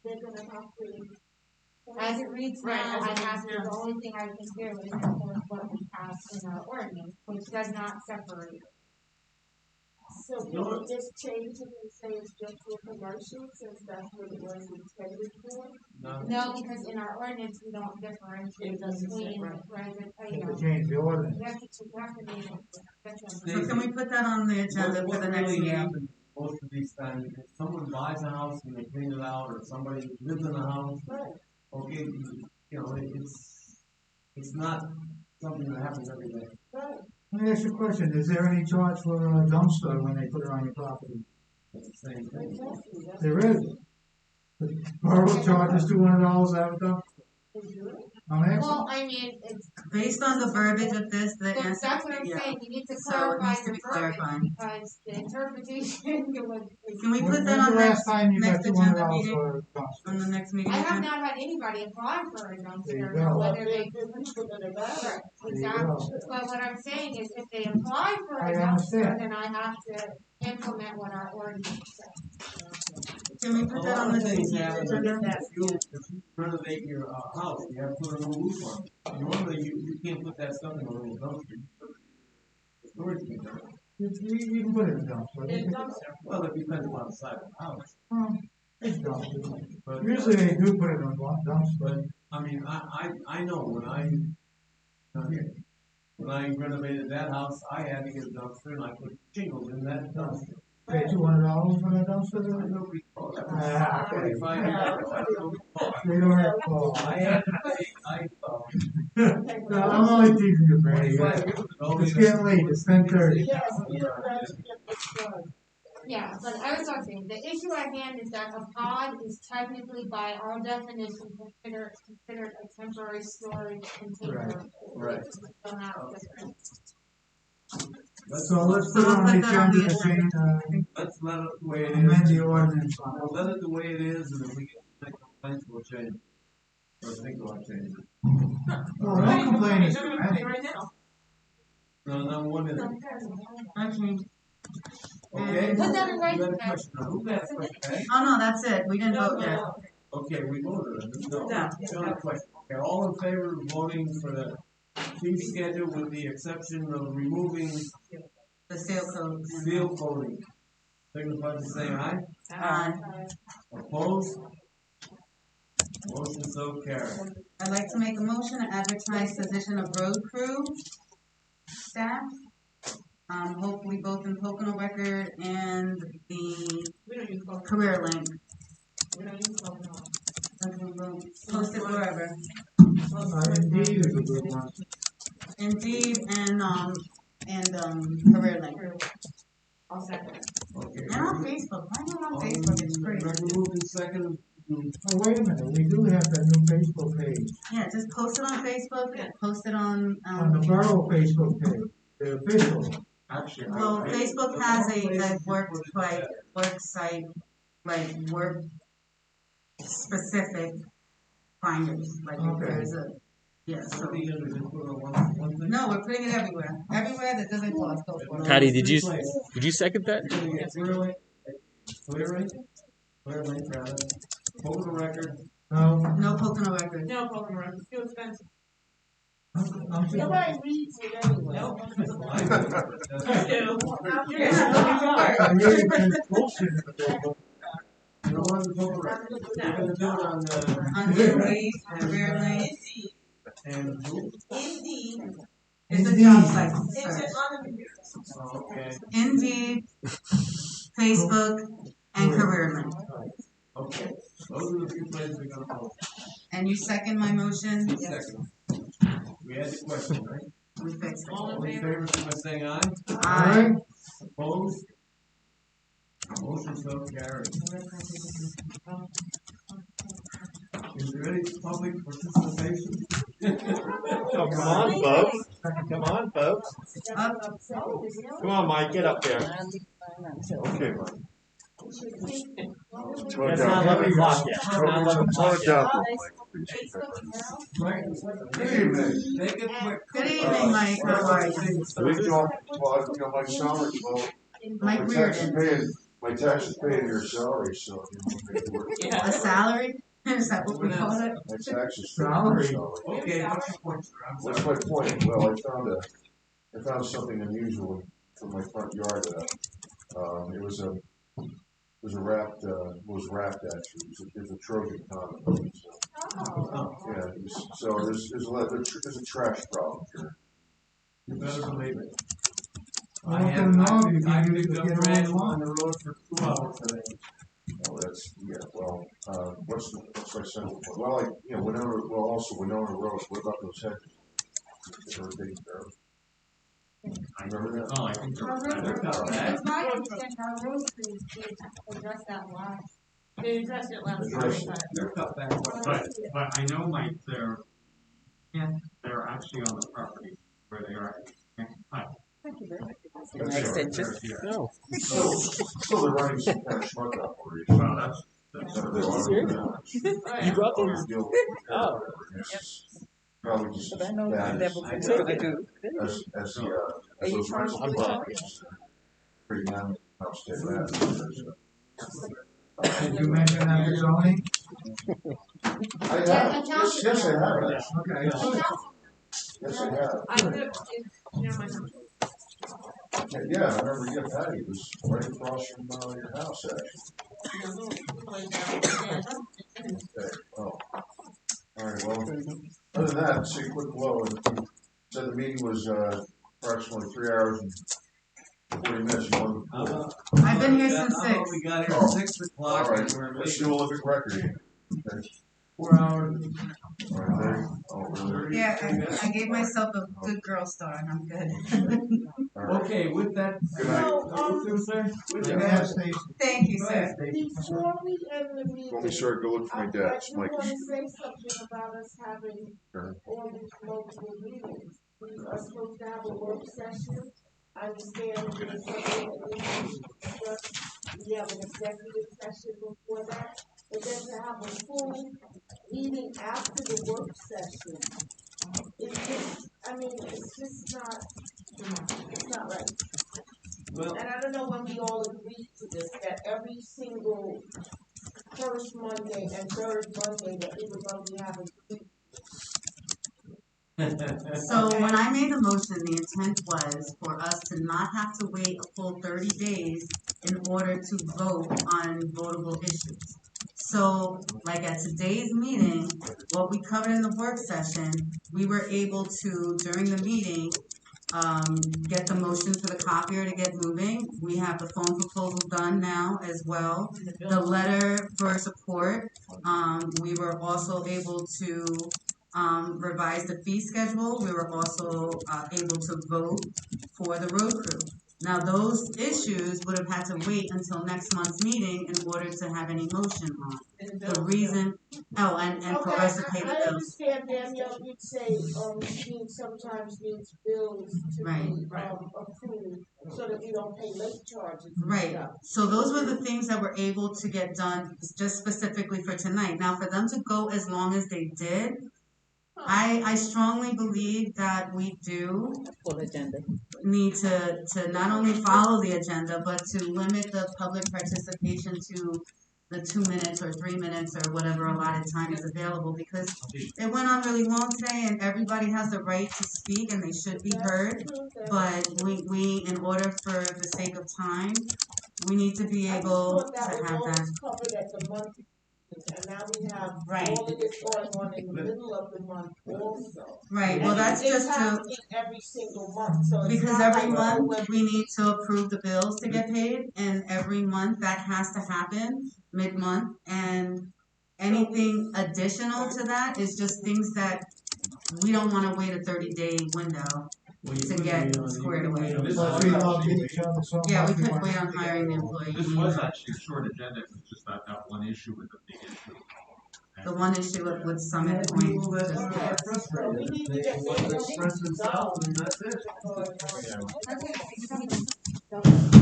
They're gonna have to. As it reads now, the only thing I can do is enforce what we have in our ordinance, which does not separate. So can we just change it and say it's just for commercial, since that's what it was intended for? No, because in our ordinance, we don't differentiate between residential. Change the ordinance. So can we put that on the agenda for the next What really meeting? happens most of these times, if someone buys a house and they clean it out, or somebody lives in a house, okay, it's not something that happens every day. Let me ask you a question, is there any charge for a dumpster when they put it on your property? It's the same thing. There is. The borough charges $200 to have a dumpster. I'm asking. Well, I mean, it's. Based on the verbiage of this, the answer. That's what I'm yeah. saying, you need to So it clarify needs to your be verbiage, clarified. because the interpretation was. Can we put When's that the on last time you got next $200 agenda meeting? for a dumpster? On the next meeting? I have agenda? not had anybody apply for a There you dumpster, go. whether they. There Right, you exactly, go. but what I'm saying is, if they apply for I a dumpster, understand. then I have to implement what our ordinance says. Can we put that on the things next happen. agenda? If you renovate your house, you have to put a new roof on it. Normally, you can't put that stuff in a little dumpster. You put it in a storage container. You can put it in a dumpster. Well, it depends upon the size of the house. It's dumpster. But Usually they do put it in one dumpster. But, I mean, I know when I renovated that house, I had to get a dumpster and I put shingles in that dumpster. Pay $200 for that dumpster? I don't recall that. Ah, okay. You don't recall. I had to pay, No, I'm only teasing you, Brady. It's getting late, it's 10:30. Yeah, but I was saying, the issue at hand is that a pod is technically, by our definition, considered a temporary storage container. Right. So now, So let's put it on the agenda to change, let's let it the way it is. amend the ordinance. We'll let it the way it is, and if we get complaints, we'll change it. Or think about changing it. Well, no complaint is too many. No, not one minute. Okay. Okay? Put that in You writing. got a question? Who got a question? Okay? Oh, no, that's it. We didn't vote yet. Okay, we voted on it. No, No. no question. Okay, all in favor of voting for the fee schedule with the exception of removing The seal code. seal coating? Signify by saying aye. Aye. Opposed? Motion so carried. I'd like to make a motion to advertise position of road crew staff. Hopefully both in Pocono Record and the Career Link. Okay, well, post it wherever. Indeed is a good one. Indeed and Career Link. I'll second. Okay. And on Facebook. Why not on Facebook? It's free. Moved in second. Oh, wait a minute, we do have that new Facebook page. Yeah, just post it on Facebook. Post it on. On the borough Facebook page, the official. Actually, Well, Facebook has a work site, like work specific finders. Like if there's a so. No, we're putting it everywhere. Everywhere that doesn't cost. Patty, did you second that? Clearly, rather. Pocono Record. No Pocono Record. No Pocono Record, it's too expensive. Nobody reads it anyway. Nope. You know what, Pocono Record? We're gonna do it on Indeed, Career Link. And who? Indeed. It's a job site. It's on the computer. Okay. Indeed, Facebook, and Career Link. Okay. Those are the few places we're gonna vote. And you second my motion? Second. We had the question, right? We fixed it. All in favor, by saying aye? Aye. Opposed? Motion so carried. Is there any public participation? Oh, come on, folks. Come on, folks. Come on, Mike, get up there. Okay, Mike. Let's not let me block you. Let's not let me block you. Good evening. Make it quick. Good evening, Mike. How are you? My salary, well, Mike my taxes paying your salary, so. A salary? Is that what we call it? My taxes. Salary. Okay, what's your point, sir? I'm What's sorry. my point? Well, I found something unusual from my front yard that, it was wrapped actually. It was a Trojan condom. Yeah, so there's a trash problem here. You better believe it. I I don't had, know I if you picked, I can picked get up it trash online. on the road for 2 hours today. Oh, what's my second point? Well, Winona Road, what about those hedges? They were taken care of. Remember that? Oh, I think Our road they're cut back. it's my understanding our road crews did address that last. They addressed it last Addressed time. They're cut back. But I know, Mike, They're actually on the property where they are. Hi. Thank you very much. That's Extension. No. So they're running some kind of schmuck operation. Well, that's You brought them? Oh. Probably just But I know bad that as, was what they do. as the, Are as you those trying rental to- properties. Pretty young, upstate that. Did you mention that to zoning? I have, yes, I have. Okay. Yes, I have. I live in, near my house. Yeah, I remember, yeah, Patty, it was right across from, your house, actually. Okay, oh. All right, well, other than that, say a quick blow, and said the meeting was, approximately 3 hours and 40 minutes. You wanted to- I've been here since 6. We got here Oh, at 6 o'clock. all right, and we're let's leaving. do a Olympic record here. Okay. 4 hours. All right, there, oh, really? Yeah, I gave myself a good girl star and I'm good. Okay, with that, Good night. go through, sir. With Yeah, that, Stacy. Thank you, go sir. ahead, Stacy. Before we end the meeting. Let me start, go look for my dad's I mic. do want to say something about us having Sure. all these multiple meetings. We are supposed to have a work session. I understand there's something that we have to discuss. We have an executive session before that. But then to have a full meeting after the work session. It's just, I mean, it's just not, it's not right. Well, And I don't know when we all agreed to this, that every single first Monday and third Monday that we were going to be having. So when I made the motion, the intent was for us to not have to wait a full 30 days in order to vote on votable issues. So, like at today's meeting, what we covered in the work session, we were able to, during the meeting, get the motion for the copier to get moving. We have the phone proposal done now as well. The letter for support, we were also able to revise the fee schedule. We were also able to vote for the road crew. Now, those issues would have had to wait until next month's meeting in order to have any motion on. The reason, and for us to pay the I bills. understand, Danielle, you'd say, Gene sometimes needs bills to be, approved, so that we don't pay late charges. Right, so those were the things that were able to get done just specifically for tonight. Now, for them to go as long as they did, I strongly believe that we do Full agenda. need to not only follow the agenda, but to limit the public participation to the 2 minutes or 3 minutes or whatever allotted time is available, because it went on really long today and everybody has the right to speak and they should be heard. But we in order for the sake of time, we need to be able to have that. Covered at the month, and now we have Right. all of this going on in the middle of the month also. Right, well, that's just It's to, happening every single month, so it's because not every like, month we need to approve the bills to get paid, and every month that has to happen mid-month, and anything additional to that is just things that we don't wanna wait a 30-day window to get squared away. Yeah, we couldn't wait on hiring the employee. This was actually a short agenda, it was just that one issue with the big issue. The one issue with Summit Point.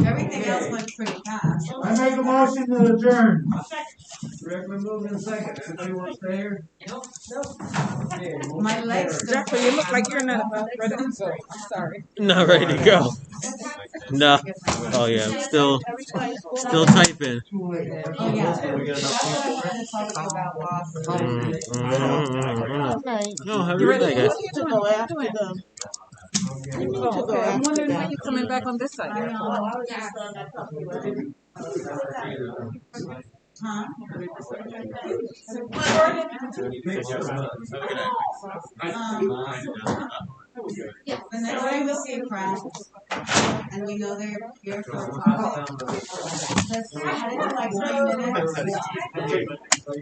Everything else went pretty fast. I make a motion to adjourn. Rick, we're moving in a second. Anybody want to stay here? Nope. Okay, My legs. Jacqueline, you look like you're not about ready to go. I'm sorry. Not ready to go. No. Oh yeah, I'm still typing. Oh, yeah. No, have a good day, guys. Okay, I'm wondering when you're coming back on this side. Huh? The next time we see a crowd. And we know they're here for about like 9 minutes.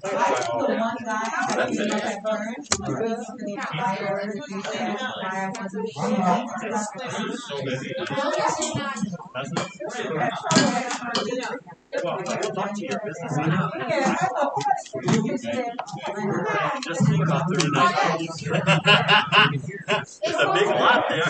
I told the one guy that came up at first, for the entire organization, why I wasn't Well, we'll talk to your business now. Just think about 39 pages. It's a big lot there.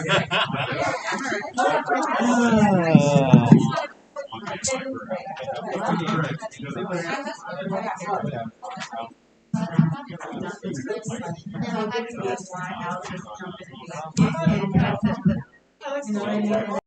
You know what I mean?